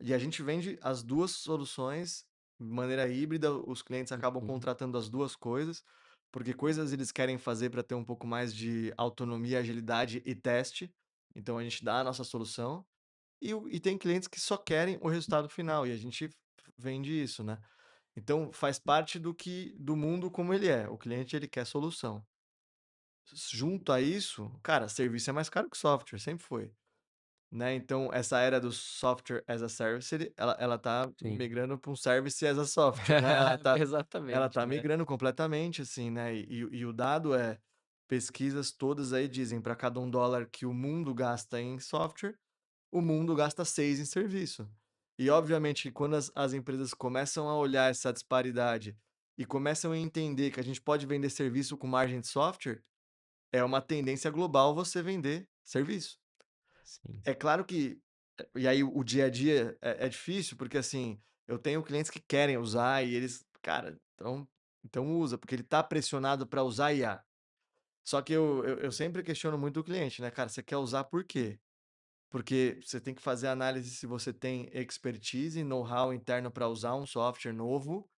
E a gente vende as 2 soluções de maneira híbrida, os clientes acabam Uhum. contratando as 2 coisas, porque coisas eles querem fazer para ter um pouco mais de autonomia, agilidade e teste, então a gente dá a nossa solução, e tem clientes que só querem o resultado final, e a gente vende isso, né. Então faz parte do mundo como ele é, o cliente ele quer solução. Junto a isso, cara, serviço é mais caro que software, sempre foi, né. Então essa era do software as a service, ela tá Sim. migrando para um service as a software, né, ela Exatamente, tá né. migrando completamente, assim, né. E o dado é, pesquisas todas aí dizem para cada $1 que o mundo gasta em software, o mundo gasta 6 em serviço. E obviamente que quando as empresas começam a olhar essa disparidade e começam a entender que a gente pode vender serviço com margem de software, é uma tendência global você vender serviço. Sim, É claro que e aí o dia a dia é difícil, porque, assim, eu tenho clientes que querem usar e eles: "Cara, então usa", porque ele tá pressionado para usar IA. Só que eu sempre questiono muito o cliente, né: "Cara, você quer usar por quê?". Porque você tem que fazer análise se você tem expertise e know-how interno para usar um software novo,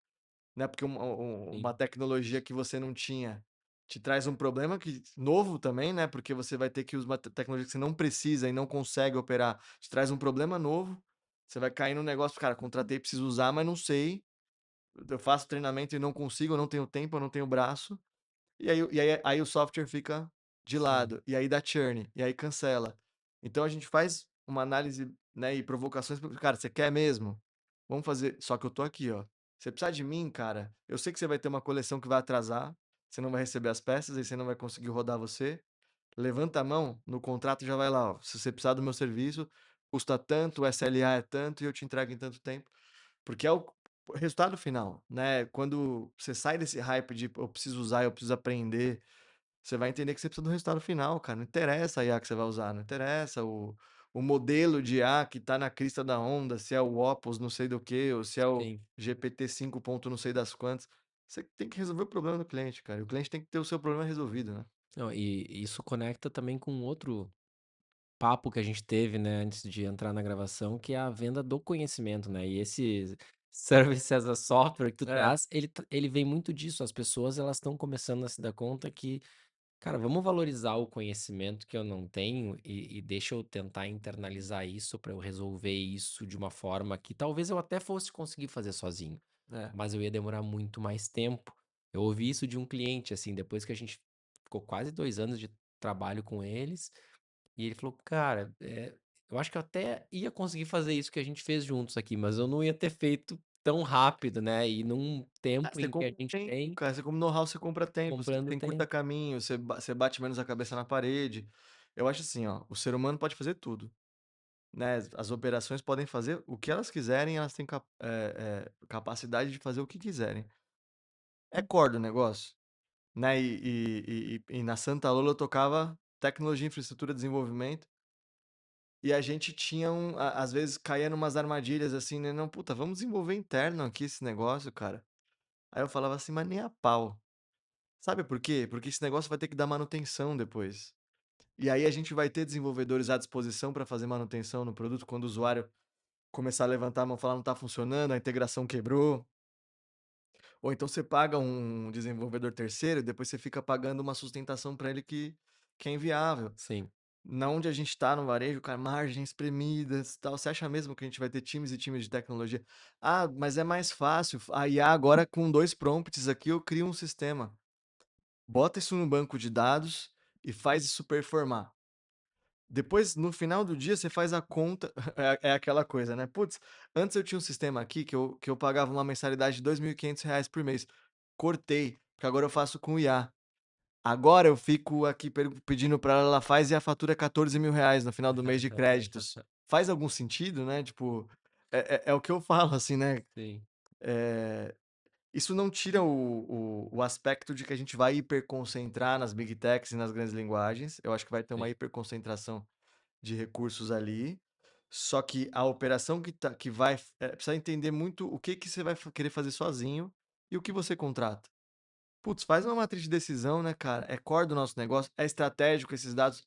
né, porque uma sim, tecnologia que você não tinha te traz um problema que novo também, né, porque você vai ter que usar uma tecnologia que você não precisa e não consegue operar, te traz um problema novo, você vai cair no negócio: "Cara, contratei, preciso usar, mas não sei, eu faço treinamento e não consigo, eu não tenho tempo, eu não tenho braço". E aí o software fica de sim, lado, e aí dá churn, e aí cancela. Então a gente faz uma análise, né, e provocações para "Cara, você quer mesmo? Vamos fazer só que eu tô aqui, ó. Você precisar de mim, cara, eu sei que você vai ter uma coleção que vai atrasar, você não vai receber as peças, aí você não vai conseguir rodar você. Levanta a mão, no contrato já vai lá, ó, se você precisar do meu serviço, custa tanto, o SLA é tanto e eu te entrego em tanto tempo". Porque é o resultado final, né, quando você sai desse hype de: "Eu preciso usar, eu preciso aprender", você vai entender que você precisa do resultado final, cara, não interessa a IA que você vai usar, não interessa o modelo de IA que tá na crista da onda, se é o Opus não sei do que ou se é o sim. GPT-5 ponto não sei das quantas, você tem que resolver o problema do cliente, cara, e o cliente tem que ter o seu problema resolvido, né. Não, e isso conecta também com outro papo que a gente teve, né, antes de entrar na gravação, que é a venda do conhecimento, né, e esse Service as a Software que tu É, traz, ele vem muito disso, as pessoas elas estão começando a se dar conta que, cara, vamos valorizar o conhecimento que eu não tenho e deixa eu tentar internalizar isso para eu resolver isso de uma forma que talvez eu até fosse conseguir fazer sozinho, é. mas eu ia demorar muito mais tempo. Eu ouvi isso de um cliente, assim, depois que a gente ficou quase 2 anos de trabalho com eles, e ele falou: "Cara, eu acho que eu até ia conseguir fazer isso que a gente fez juntos aqui, mas eu não ia ter feito tão rápido, né, e num Ah, tempo você em que a compra gente tempo, tem, cara, você como know-how você compra tempo, você comprando tem curta tempo". caminho, você bate menos a cabeça na parede. Eu acho assim, ó, o ser humano pode fazer tudo. Né, as operações podem fazer o que elas quiserem, elas têm capacidade de fazer o que quiserem. É core o negócio, né, e na Santa Lola eu tocava tecnologia, infraestrutura, desenvolvimento, e a gente tinha às vezes caía numas armadilhas assim, né, "Não, puta, vamos desenvolver interno aqui esse negócio, cara". Aí eu falava assim: "Mas nem a pau". Sabe por quê? Porque esse negócio vai ter que dar manutenção depois. E aí a gente vai ter desenvolvedores à disposição para fazer manutenção no produto quando o usuário começar a levantar a mão e falar: "Não tá funcionando, a integração quebrou". Ou então você paga um desenvolvedor terceiro e depois você fica pagando uma sustentação para ele que é inviável. Sim, Na onde a gente está no varejo, cara, margens espremidas, tal, você acha mesmo que a gente vai ter times e times de tecnologia? "Ah, mas é mais fácil, a IA agora com 2 prompts aqui eu crio um sistema". Bota isso no banco de dados e faz isso performar. Depois, no final do dia, você faz a conta é aquela coisa, né, "Putz, antes eu tinha um sistema aqui que eu pagava uma mensalidade de R$ 2.500 por mês, cortei, porque agora eu faço com IA. Agora eu fico aqui pedindo para ela, ela faz e a fatura é R$ 14.000 no final do mês de créditos". Faz algum sentido, né, tipo, é o que eu falo, assim, né, sim, eh, isso não tira o aspecto de que a gente vai hiperconcentrar nas big techs e nas grandes linguagens, eu acho que vai ter uma sim. hiperconcentração de recursos ali, só que a operação que vai precisa entender muito o que que você vai querer fazer sozinho e o que você contrata. Putz, faz uma matriz de decisão, né, cara, é core do nosso negócio, é estratégico, esses dados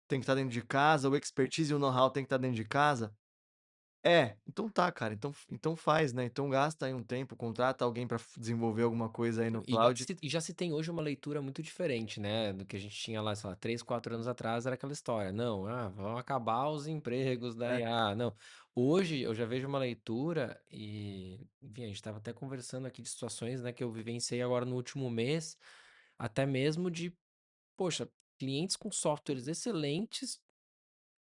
têm que estar dentro de casa, o expertise e o know-how tem que estar dentro de casa. É, então tá, cara, então faz, né, então gasta aí um tempo, contrata alguém para desenvolver alguma coisa aí no cloud. E já se tem hoje uma leitura muito diferente, né, do que a gente tinha lá, sei lá, 3, 4 anos atrás era aquela história: "Não, vão acabar os empregos da É, IA", não. Hoje eu já vejo uma leitura e, enfim, a gente estava até conversando aqui de situações, né, que eu vivenciei agora no último mês, até mesmo de, poxa, clientes com softwares excelentes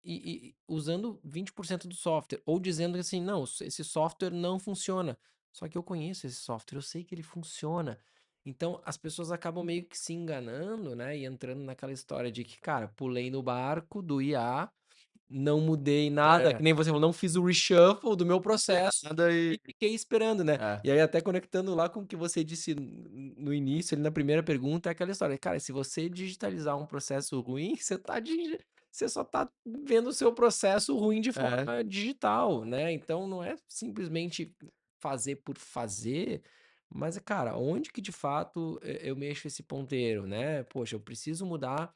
e usando 20% do software, ou dizendo assim: "Não, esse software não funciona". Só que eu conheço esse software, eu sei que ele funciona. Então as pessoas acabam meio que se enganando, né, e entrando naquela história de que: "Cara, pulei no barco do IA", não mudei nada, É, que nem você falou, não fiz o reshuffle do meu processo nada e e fiquei esperando, né. é, E aí até conectando lá com o que você disse no início, ali na primeira pergunta, é aquela história, cara, se você digitalizar um processo ruim, você só tá vendo o seu processo ruim de é, forma digital, né. Então não é simplesmente fazer por fazer, mas, cara, onde que de fato eu mexo esse ponteiro, né. Poxa, eu preciso mudar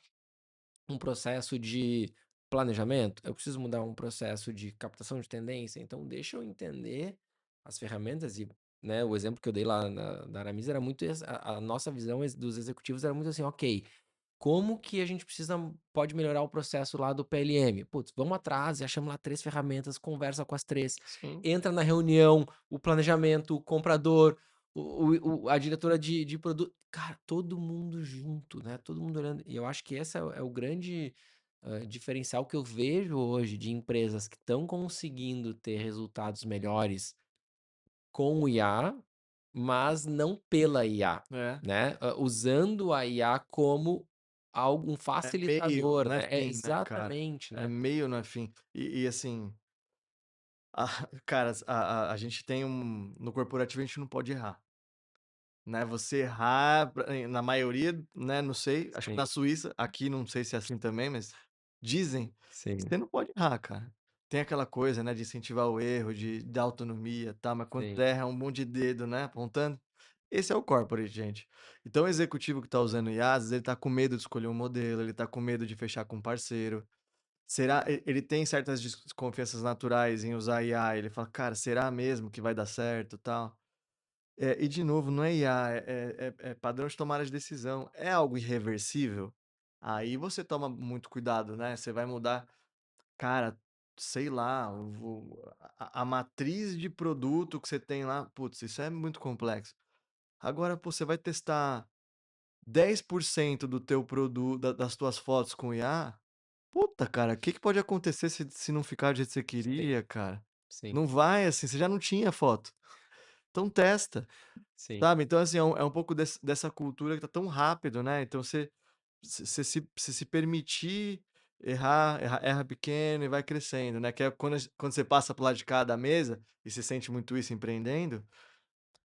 um processo de planejamento, eu preciso mudar um processo de captação de tendência, então deixa eu entender as ferramentas e, né, o exemplo que eu dei lá da Aramis era muito a nossa visão dos executivos era muito assim: "Ok, como que a gente pode melhorar o processo lá do PLM? Putz, vamos atrás e achamos lá 3 ferramentas, conversa com as 3, sim, entra na reunião, o planejamento, o comprador, a diretora de produto, cara, todo mundo junto, né, todo mundo olhando. E eu acho que esse é o grande, diferencial que eu vejo hoje de empresas que estão conseguindo ter resultados melhores com o IA, mas não pela IA, é. né, usando a IA como algo um É meio, facilitador, não é né. É, fim, né, cara. exatamente, É né. meio, não é fim. E assim, a cara, a gente tem no corporativo a gente não pode errar, né, você errar na maioria, né, não sei, acho que Sim, na Suíça, aqui não sei se é assim também, mas dizem que sim, você não pode errar, cara. Tem aquela coisa, né, de incentivar o erro, de dar autonomia, tá, mas quando sim, erra é um monte de dedo, né, apontando. Esse é o corporate, gente. Então o executivo que tá usando IA, às vezes ele tá com medo de escolher um modelo, ele tá com medo de fechar com um parceiro. Será ele tem certas desconfianças naturais em usar IA, ele fala: "Cara, será mesmo que vai dar certo, tal?". E de novo, não é IA, é padrão de tomada de decisão. É algo irreversível? Aí você toma muito cuidado, né, você vai mudar, cara, sei lá, a matriz de produto que você tem lá, putz, isso é muito complexo. Agora, pô, você vai testar 10% do teu produto das tuas fotos com IA. Puta, cara, o que que pode acontecer se não ficar do jeito que você sim, queria, cara? sim, Não vai, assim, você já não tinha foto. Então testa, sim, sabe. Então, assim, é um pouco dessa cultura que tá tão rápido, né, então você se permitir errar, erra pequeno e vai crescendo, né, que é quando você passa para lado de cá da mesa, e você sente muito isso empreendendo,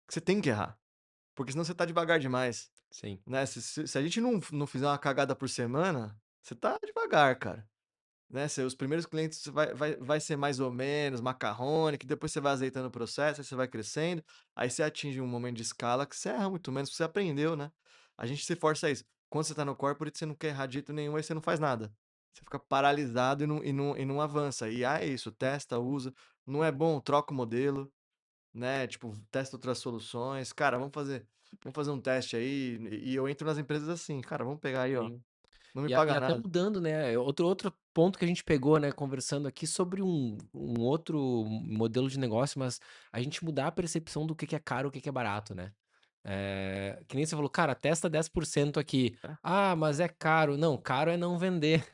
que você tem que errar, porque senão você tá devagar demais, sim, né. Se a gente não fizer uma cagada por semana, você tá devagar, cara. Né, os primeiros clientes vai ser mais ou menos macarrônico, depois você vai azeitando o processo, aí você vai crescendo, aí você atinge um momento de escala que você erra muito menos, porque você aprendeu, né. A gente se força a isso. Quando você tá no corporate, você não quer errar de jeito nenhum, aí você não faz nada. Você fica paralisado e não avança. E é isso, testa, usa, não é bom, troca o modelo, né, tipo, testa outras soluções. "Cara, vamos fazer um teste aí", e eu entro nas empresas assim: "Cara, vamos pegar aí, ó, sim. não me E paga até nada". mudando, né, outro ponto que a gente pegou, né, conversando aqui sobre um outro modelo de negócio, mas a gente mudar a percepção do que é caro, o que é barato, né. Que nem você falou: "Cara, testa 10% aqui". É. "Ah, mas é caro". Não, caro é não vender.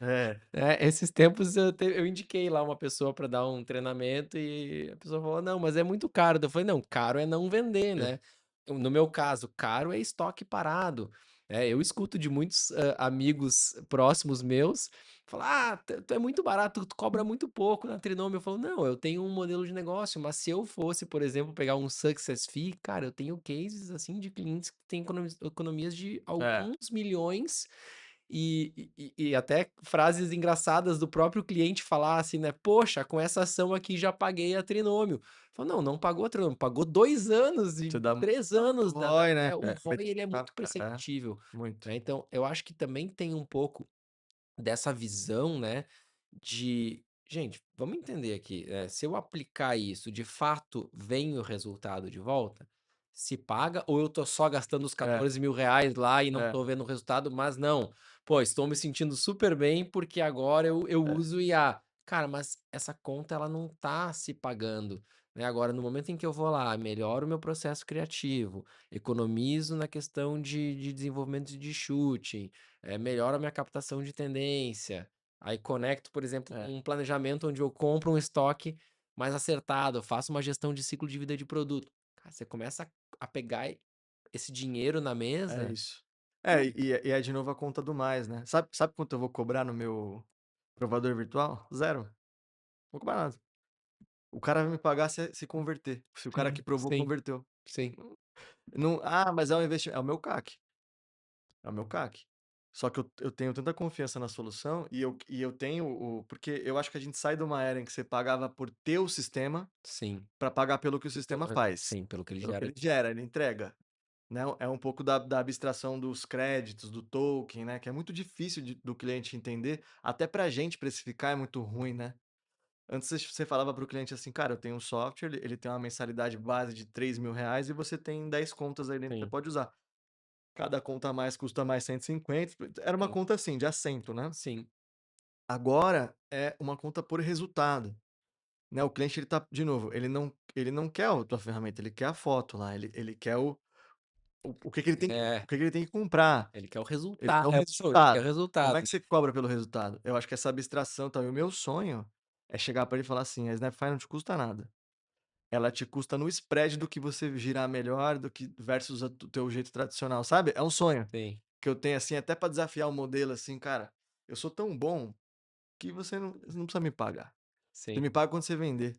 É, Esses tempos eu indiquei lá uma pessoa para dar um treinamento e a pessoa falou: "Não, mas é muito caro". Eu falei: "Não, caro é não vender, é. né". No meu caso, caro é estoque parado. Eu escuto de muitos, amigos próximos meus falar: "Ah, tu é muito barato, tu cobra muito pouco na Trinômio". Eu falo: "Não, eu tenho um modelo de negócio, mas se eu fosse, por exemplo, pegar um success fee, cara, eu tenho cases, assim, de clientes que têm economias de É, alguns milhões e até frases engraçadas do próprio cliente falar assim, né: "Poxa, com essa ação aqui já paguei a Trinômio". Falo: "Não, não pagou a Trinômio, pagou 2 anos e você dá muito 3 alto anos da ROI, né, o ROI ele é muito perceptível, muito. né". Então eu acho que também tem um pouco dessa visão, né, de gente, vamos entender aqui, se eu aplicar isso, de fato vem o resultado de volta? Se paga ou eu tô só gastando os É, 14.000 lá e não é, tô vendo o resultado, mas não, pô, estou me sentindo super bem porque agora eu é, uso o IA. Cara, mas essa conta ela não tá se pagando, né, agora no momento em que eu vou lá, melhoro o meu processo criativo, economizo na questão de desenvolvimento de shooting, melhoro a minha captação de tendência, aí conecto, por exemplo, com é, um planejamento onde eu compro um estoque mais acertado, faço uma gestão de ciclo de vida de produto. Cara, você começa a pegar esse dinheiro na é mesa. isso. É, e é de novo a conta do mais, né. Sabe quanto eu vou cobrar no meu provador virtual? Zero. pouco barato. O cara vai me pagar se converter, se o cara que Sim, provou sim, converteu. sim. Não, mas é um investimento, é o meu CAC, é o meu CAC. Só que eu tenho tanta confiança na solução e eu tenho porque eu acho que a gente sai de uma era em que você pagava por ter o sistema, Sim. para pagar pelo que o sistema faz, Sim, pelo que ele pelo que gera. ele gera, ele entrega, né, é um pouco da abstração dos créditos, do token, né, que é muito difícil do cliente entender, até pra gente precificar é muito ruim, né. Antes você falava para o cliente assim: "Cara, eu tenho um software, ele tem uma mensalidade base de R$ 3.000 e você tem 10 contas aí dentro que você Sim, pode usar. Cada conta a mais custa mais 150", era uma sim, conta assim, de assento, né. sim. Agora é uma conta por resultado, né, o cliente ele tá de novo, ele não quer a tua ferramenta, ele quer a foto lá, ele quer o que que ele tem que É, o que que ele tem que comprar, ele quer o ele quer resultado o ele quer o resultado. Como resultado. é que você cobra pelo resultado? Eu acho que essa abstração tá, e o meu sonho é chegar para ele e falar assim: "A Snapify não te custa nada. Ela te custa no spread do que você girar melhor do que versus o teu jeito tradicional", sabe? É um sonho Sim, que eu tenho, assim, até pra desafiar o modelo, assim: "Cara, eu sou tão bom que você não precisa me pagar. Você sim. me paga quando você vender".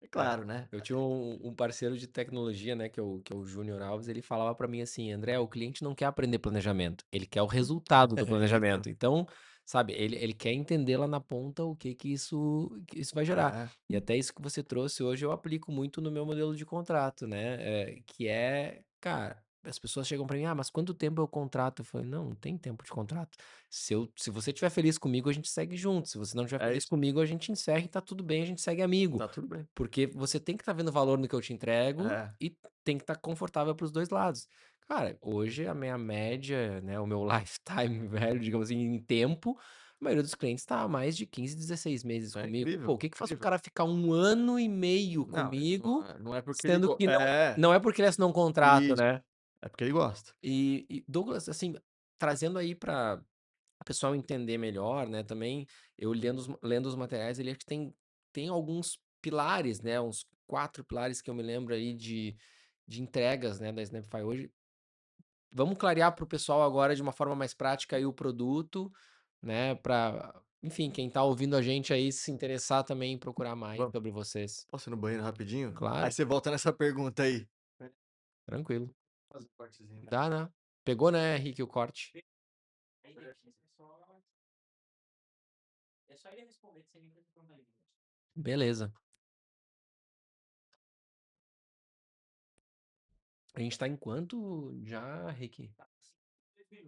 É É. claro, né? Eu tinha um parceiro de tecnologia, né, que é o Júnior Alves, ele falava pra mim assim: "André, o cliente não quer aprender planejamento, ele quer o resultado do Então, planejamento". Então, sabe, ele quer entender lá na ponta o que isso vai gerar. é, E até isso que você trouxe hoje eu aplico muito no meu modelo de contrato, né, que é, cara, as pessoas chegam pra mim: "Ah, mas quanto tempo é o contrato?" Eu falei: "Não, não tem tempo de contrato. Se você estiver feliz comigo, a gente segue junto, se você não estiver é feliz isso. comigo, a gente encerra e tá tudo bem, a gente segue amigo". Tá tudo bem. Porque você tem que estar vendo valor no que eu te entrego É, e tem que estar confortável para os 2 lados. Cara, hoje a minha média, né, o meu lifetime velho, digamos assim, em tempo, a maioria dos clientes está há mais de 15, 16 meses é comigo. Pô, incrível, o que que faz pro incrível. cara ficar 1 ano e meio Não, comigo, não é porque ele sendo que não é, não é porque ele assinou um contrato, isso, né. é porque ele gosta. E Douglas, assim, trazendo aí para o pessoal entender melhor, né, também, eu lendo os materiais, ele acho que tem alguns pilares, né, uns 4 pilares que eu me lembro aí de entregas, né, da Snapify hoje. Vamos clarear para o pessoal agora de uma forma mais prática aí o produto, né, para enfim, quem tá ouvindo a gente aí se interessar também em procurar mais Vamos, sobre vocês. posso ir no banheiro rapidinho? Aí Claro, você volta nessa pergunta aí. tranquilo. Fazer um cortezinho. Dá, né. Pegou, né, Henrique, o corte? Beleza. A gente tá em quanto já, Rick?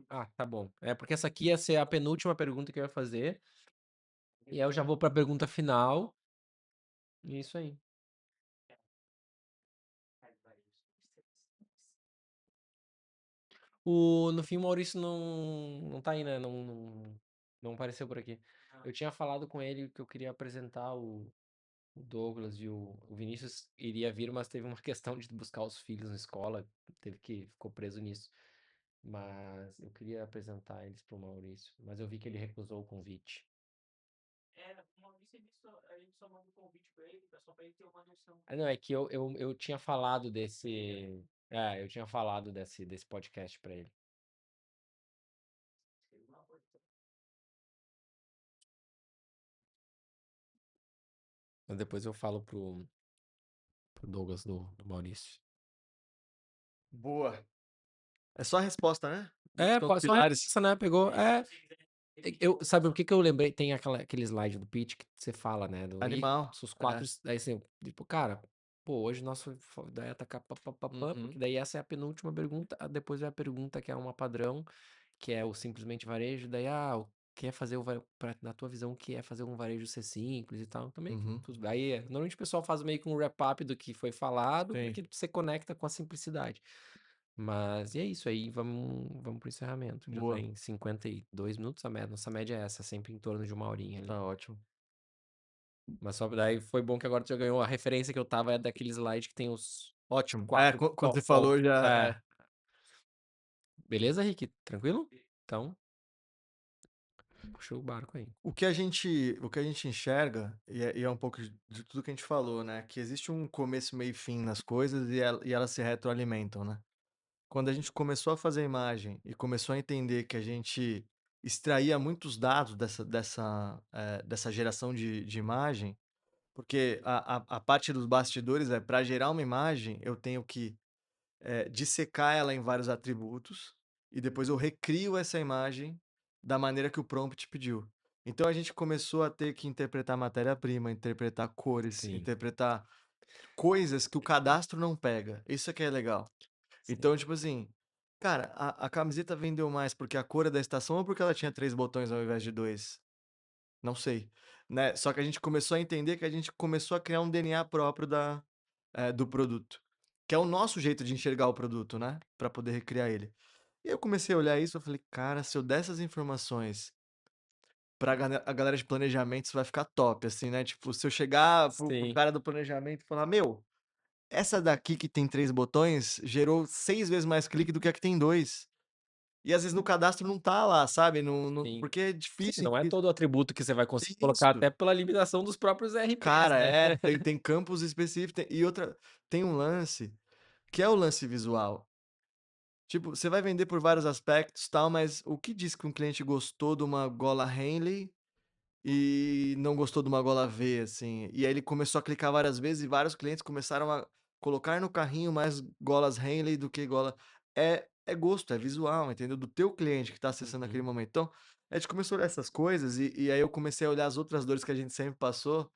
Ah, tá bom. É porque essa aqui ia ser a penúltima pergunta que eu ia fazer. E aí eu já vou pra pergunta final. E é isso aí. No fim, o Maurício não tá aí, né? Não apareceu por aqui. Eu tinha falado com ele que eu queria apresentar o Douglas e o Vinícius iria vir, mas teve uma questão de buscar os filhos na escola. Ficou preso nisso. Mas eu queria apresentar eles pro Maurício. Mas eu vi que ele recusou o convite. Ah, não, é que eu tinha falado desse. Eu tinha falado desse podcast pra ele. Mas depois eu falo pro Douglas do Maurício. Boa. É só a resposta, né? É, São os só pilares. resposta, né? Pegou. Sabe o que que eu lembrei? Tem aquele slide do pitch que você fala, né? Animal. Os quatro. É. Aí você, tipo, cara, pô, hoje nosso ideia tá porque Uhum, daí essa é a penúltima pergunta. Depois é a pergunta que é uma padrão, que é o simplesmente varejo. Daí, o que é fazer na tua visão, o que é fazer um varejo ser simples e tal. Também, uhum. tudo. Aí, normalmente o pessoal faz meio que um wrap-up do que foi falado, Sim. porque você conecta com a simplicidade. Mas e é isso aí, vamos pro encerramento. Já Boa. tem 52 minutos, nossa média é essa, sempre em torno de 1 horinha ali. Tá ótimo. Mas só daí foi bom que agora tu já ganhou a referência que eu tava é daquele slide que tem os Ótimo. É, quatro quando você falou já Beleza, Rick? Tranquilo? Então, puxa o barco aí. o que a gente enxerga, e é um pouco de tudo que a gente falou, né, que existe um começo, meio e fim nas coisas e elas se retroalimentam, né. Quando a gente começou a fazer imagem e começou a entender que a gente extraía muitos dados dessa geração de imagem, Porque a parte dos bastidores é, para gerar uma imagem, eu tenho que, dissecar ela em vários atributos, e depois eu recrio essa imagem da maneira que o prompt pediu. Então a gente começou a ter que interpretar matéria-prima, interpretar cores, Sim, interpretar coisas que o cadastro não pega. Isso é que é legal. sim, Então, tipo assim, cara, a camiseta vendeu mais porque a cor é da estação ou porque ela tinha 3 botões ao invés de 2? Não sei, né. Só que a gente começou a entender que a gente começou a criar um DNA próprio do produto, que é o nosso jeito de enxergar o produto, né, pra poder recriar ele. E eu comecei a olhar isso, eu falei: "Cara, se eu der essas informações pra a galera de planejamento, isso vai ficar top", assim, né, tipo, se eu chegar para o sim, cara do planejamento e falar: "Meu, essa daqui que tem 3 botões gerou 6 vezes mais clique do que a que tem 2". E às vezes no cadastro não tá lá, sabe, sim. porque é Sim, difícil não é todo o atributo que você vai conseguir colocar, isso. até pela limitação dos próprios ERPs, Cara, né. tem campos específicos, e outra, tem um lance, que é o lance visual. Tipo, você vai vender por vários aspectos, tal, mas o que diz que um cliente gostou de uma gola Henley e não gostou de uma gola V, assim? E aí ele começou a clicar várias vezes e vários clientes começaram a colocar no carrinho mais golas Henley do que gola. É gosto, é visual, entendeu? Do teu cliente que tá acessando aquele Uhum. momento. Então, a gente começou a olhar essas coisas e aí eu comecei a olhar as outras dores que a gente sempre passou.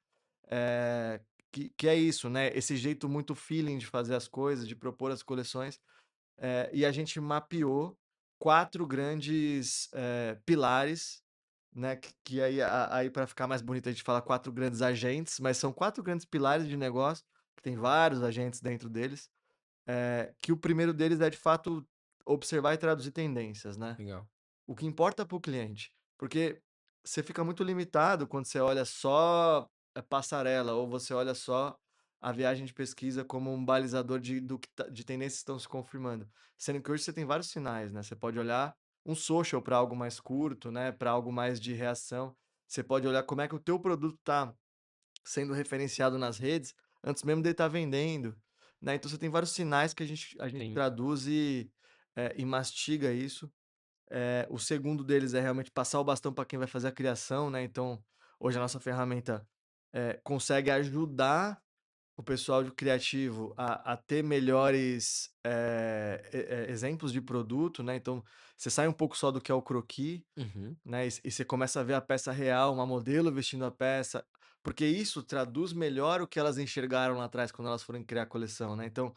Eh, que é isso, né, esse jeito muito feeling de fazer as coisas, de propor as coleções, e a gente mapeou 4 grandes, pilares, né, que aí para ficar mais bonito a gente fala 4 grandes agentes, mas são 4 grandes pilares de negócio, que tem vários agentes dentro deles, que o primeiro deles é de fato observar e traduzir tendências, né. Legal. O que importa para o cliente, porque você fica muito limitado quando você olha só a passarela ou você olha só a viagem de pesquisa como um balizador do que de tendências que estão se confirmando. Sendo que hoje você tem vários sinais, né, você pode olhar um social para algo mais curto, né, para algo mais de reação. Você pode olhar como é que o teu produto está sendo referenciado nas redes antes mesmo dele estar vendendo, né. Então você tem vários sinais que a gente Sim. traduz e mastiga isso. O segundo deles é realmente passar o bastão para quem vai fazer a criação, né, então, hoje a nossa ferramenta, consegue ajudar o pessoal de criativo a ter melhores, exemplos de produto, né, então, você sai um pouco só do que é o croquis, Uhum. né, e você começa a ver a peça real, uma modelo vestindo a peça, porque isso traduz melhor o que elas enxergaram lá atrás quando elas foram criar a coleção, né, então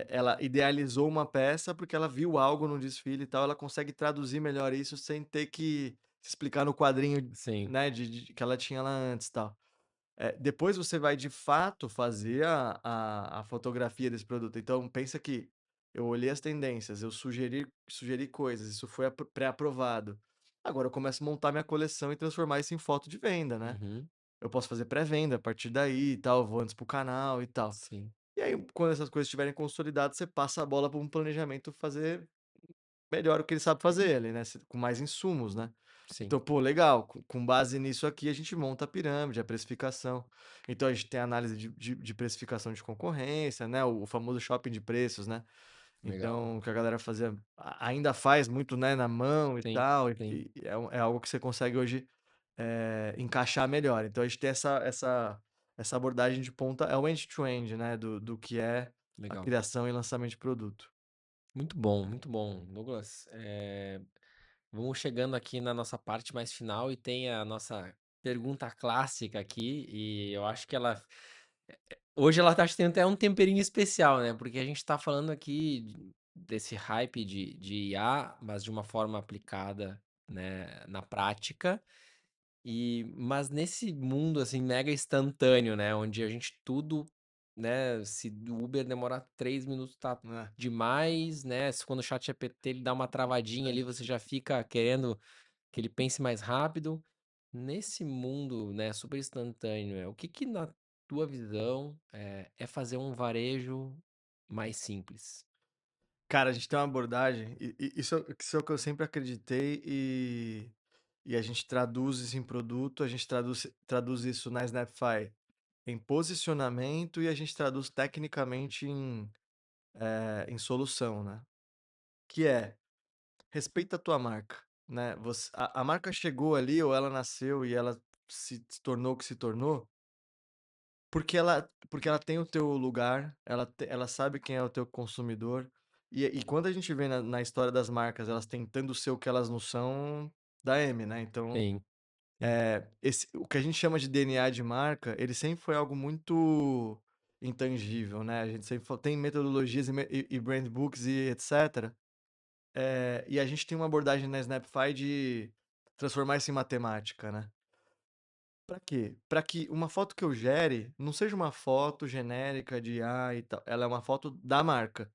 ela idealizou uma peça, porque ela viu algo no desfile e tal, ela consegue traduzir melhor isso sem ter que se explicar no quadrinho, Sim. né, de que ela tinha lá antes, tal. Depois você vai de fato fazer a fotografia desse produto. Então pensa que eu olhei as tendências, eu sugeri coisas, isso foi pré-aprovado. Agora eu começo a montar minha coleção e transformar isso em foto de venda, né. Uhum. Eu posso fazer pré-venda a partir daí e tal, vou antes para o canal e tal. Sim. E aí, quando essas coisas estiverem consolidadas, você passa a bola para um planejamento fazer melhor o que ele sabe fazer ali, né, com mais insumos, né. Sim. Então, pô, legal, com base nisso aqui, a gente monta a pirâmide, a precificação. Então a gente tem análise de precificação de concorrência, né, o famoso shopping de preços, né. Legal. Então, o que a galera fazia ainda faz muito, né, na mão e Sim, tal, sim. é algo que você consegue hoje, encaixar melhor. Então a gente tem essa abordagem de ponta, é o end-to-end, né, do que é a Legal. criação e lançamento de produto. Muito bom, muito bom. Douglas, vamos chegando aqui na nossa parte mais final e tem a nossa pergunta clássica aqui, e eu acho que ela hoje ela tá tem até um temperinho especial, né, porque a gente tá falando aqui desse hype de IA, mas de uma forma aplicada, né, na prática. Mas nesse mundo, assim, mega instantâneo, né, onde a gente tudo, né, se o Uber demorar 3 minutos tá Né. demais, né, se quando o ChatGPT ele dá uma travadinha ali, você já fica querendo que ele pense mais rápido. Nesse mundo, né, super instantâneo, o que que na tua visão, é fazer um varejo mais simples? Cara, a gente tem uma abordagem, isso é o que eu sempre acreditei, e a gente traduz isso em produto, a gente traduz isso na Snapify em posicionamento e a gente traduz tecnicamente em solução, né. Que é, respeita a tua marca, né, a marca chegou ali ou ela nasceu e ela se tornou o que se tornou, porque ela tem o teu lugar, ela sabe quem é o teu consumidor, e quando a gente vê na história das marcas, elas tentando ser o que elas não são, dá M, né, então, Sim, sim, esse o que a gente chama de DNA de marca, ele sempre foi algo muito intangível, né, a gente sempre tem metodologias e brand books e etcétera, e a gente tem uma abordagem na Snapify de transformar isso em matemática, né. Pra quê? Pra que uma foto que eu gere não seja uma foto genérica de IA e tal, ela é uma foto da marca.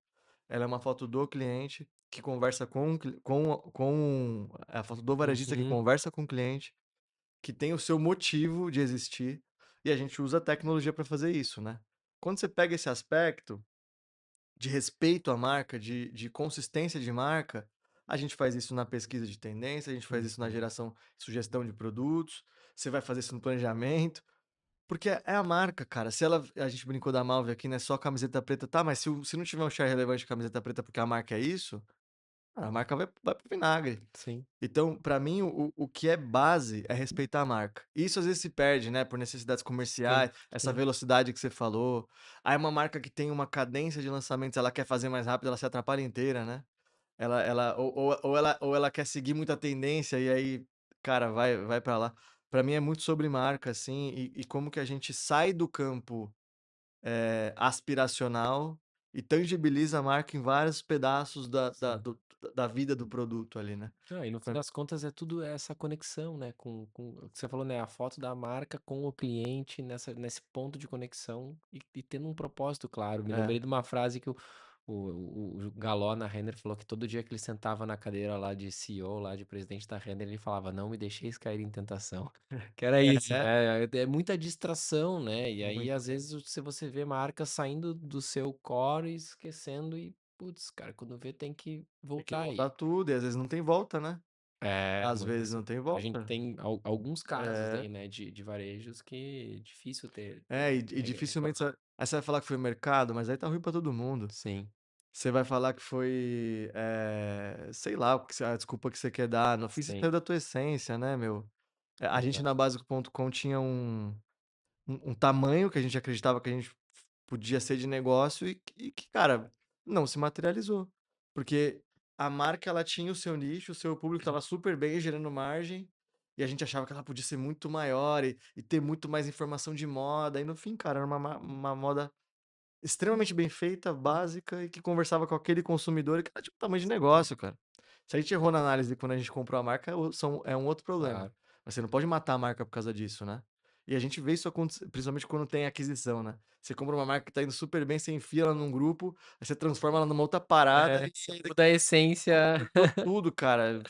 Ela é uma foto do cliente que conversa com o cli com é a foto do varejista que uhum, conversa com o cliente, que tem o seu motivo de existir, e a gente usa a tecnologia para fazer isso, né. Quando você pega esse aspecto de respeito à marca, de consistência de marca, a gente faz isso na pesquisa de tendência, a gente faz isso na uhum, geração sugestão de produtos, você vai fazer isso no planejamento. Porque é a marca, cara, se ela a gente brincou da Malve aqui, né, só camiseta preta, tá, mas se não tiver um share relevante de camiseta preta porque a marca é isso, a marca vai para o vinagre. sim, Então, pra mim, o que é base é respeitar a marca. Isso às vezes se perde, né, por necessidades sim, comerciais, essa sim, velocidade que você falou. Aí uma marca que tem uma cadência de lançamentos, ela quer fazer mais rápido, ela se atrapalha inteira, né. Ela ou ela quer seguir muita tendência e aí, cara, vai pra lá. Pra mim é muito sobre marca, assim, e como que a gente sai do campo, aspiracional e tangibiliza a marca em vários pedaços sim. da vida do produto ali, né. Não, e no fim Pra das contas é tudo essa conexão, né, com o que você falou, né, a foto da marca com o cliente nesse ponto de conexão e tendo um propósito claro. Me é, lembrei de uma frase que o Galó na Renner falou que todo dia que ele sentava na cadeira lá de CEO, lá de presidente da Renner, ele falava: "Não me deixeis cair em tentação". Que era isso, é, né, é muita distração, né, e aí muito. às vezes se você vê marcas saindo do seu core e esquecendo e, putz, cara, quando vê tem que Tem que voltar voltar aí. tudo e às vezes não tem volta, né. É, Às vezes não tem a gente volta. tem alguns casos É. aí, né, de varejos que é difícil ter É, e dificilmente retornar. você vai falar que foi o mercado, mas aí tá ruim pra todo mundo. Sim, Você vai falar que foi, sei lá, o que a desculpa que você quer dar, no fim você sim, saiu da tua essência, né, meu. A gente na exato. Basico.com tinha um tamanho que a gente acreditava que a gente podia ser de negócio e que, cara, não se materializou. Porque a marca ela tinha o seu nicho, o seu público estava super bem, gerando margem, e a gente achava que ela podia ser muito maior e ter muito mais informação de moda, e no fim, cara, era uma moda extremamente bem feita, básica e que conversava com aquele consumidor e que ela tinha um tamanho de Sim, negócio, cara. Se a gente errou na análise quando a gente comprou a marca, é um outro problema. claro. Mas você não pode matar a marca por causa disso, né. E a gente vê isso acontecer principalmente quando tem aquisição, né. Você compra uma marca que tá indo super bem, você enfia ela num grupo, aí você transforma ela numa outra parada É, e você aí muda a essência. mudou tudo, cara.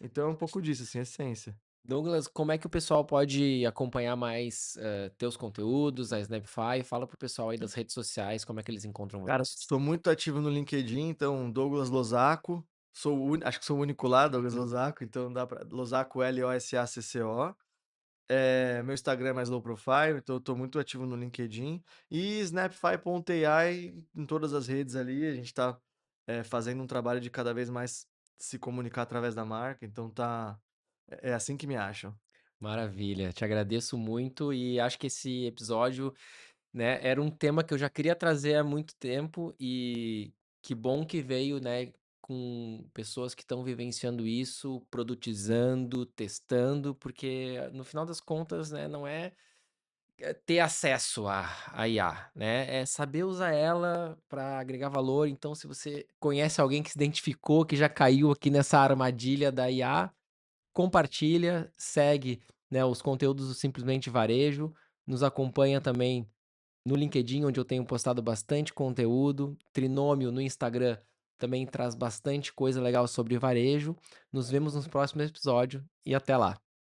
Então é um pouco disso, assim, a essência. Douglas, como é que o pessoal pode acompanhar mais, teus conteúdos, a Snapify? Fala pro pessoal aí das redes sociais, como é que eles encontram Cara, vocês. sou muito ativo no LinkedIn, então Douglas Lozaco, acho que sou o único lá, Douglas Lozaco, então dá pra Lozaco, Losacco. Meu Instagram é mais low profile, então eu tô muito ativo no LinkedIn. E Snapify.ai em todas as redes ali, a gente tá, fazendo um trabalho de cada vez mais se comunicar através da marca, então é assim que me acham. Maravilha, te agradeço muito e acho que esse episódio, né, era um tema que eu já queria trazer há muito tempo e que bom que veio, né, com pessoas que estão vivenciando isso, produtizando, testando, porque no final das contas, né, não é ter acesso à IA, né, é saber usar ela para agregar valor. Então, se você conhece alguém que se identificou, que já caiu aqui nessa armadilha da IA, compartilha, segue, né, os conteúdos do Simplesmente Varejo, nos acompanha também no LinkedIn, onde eu tenho postado bastante conteúdo, Trinômio no Instagram também traz bastante coisa legal sobre varejo. Nos vemos nos próximos episódios e até lá.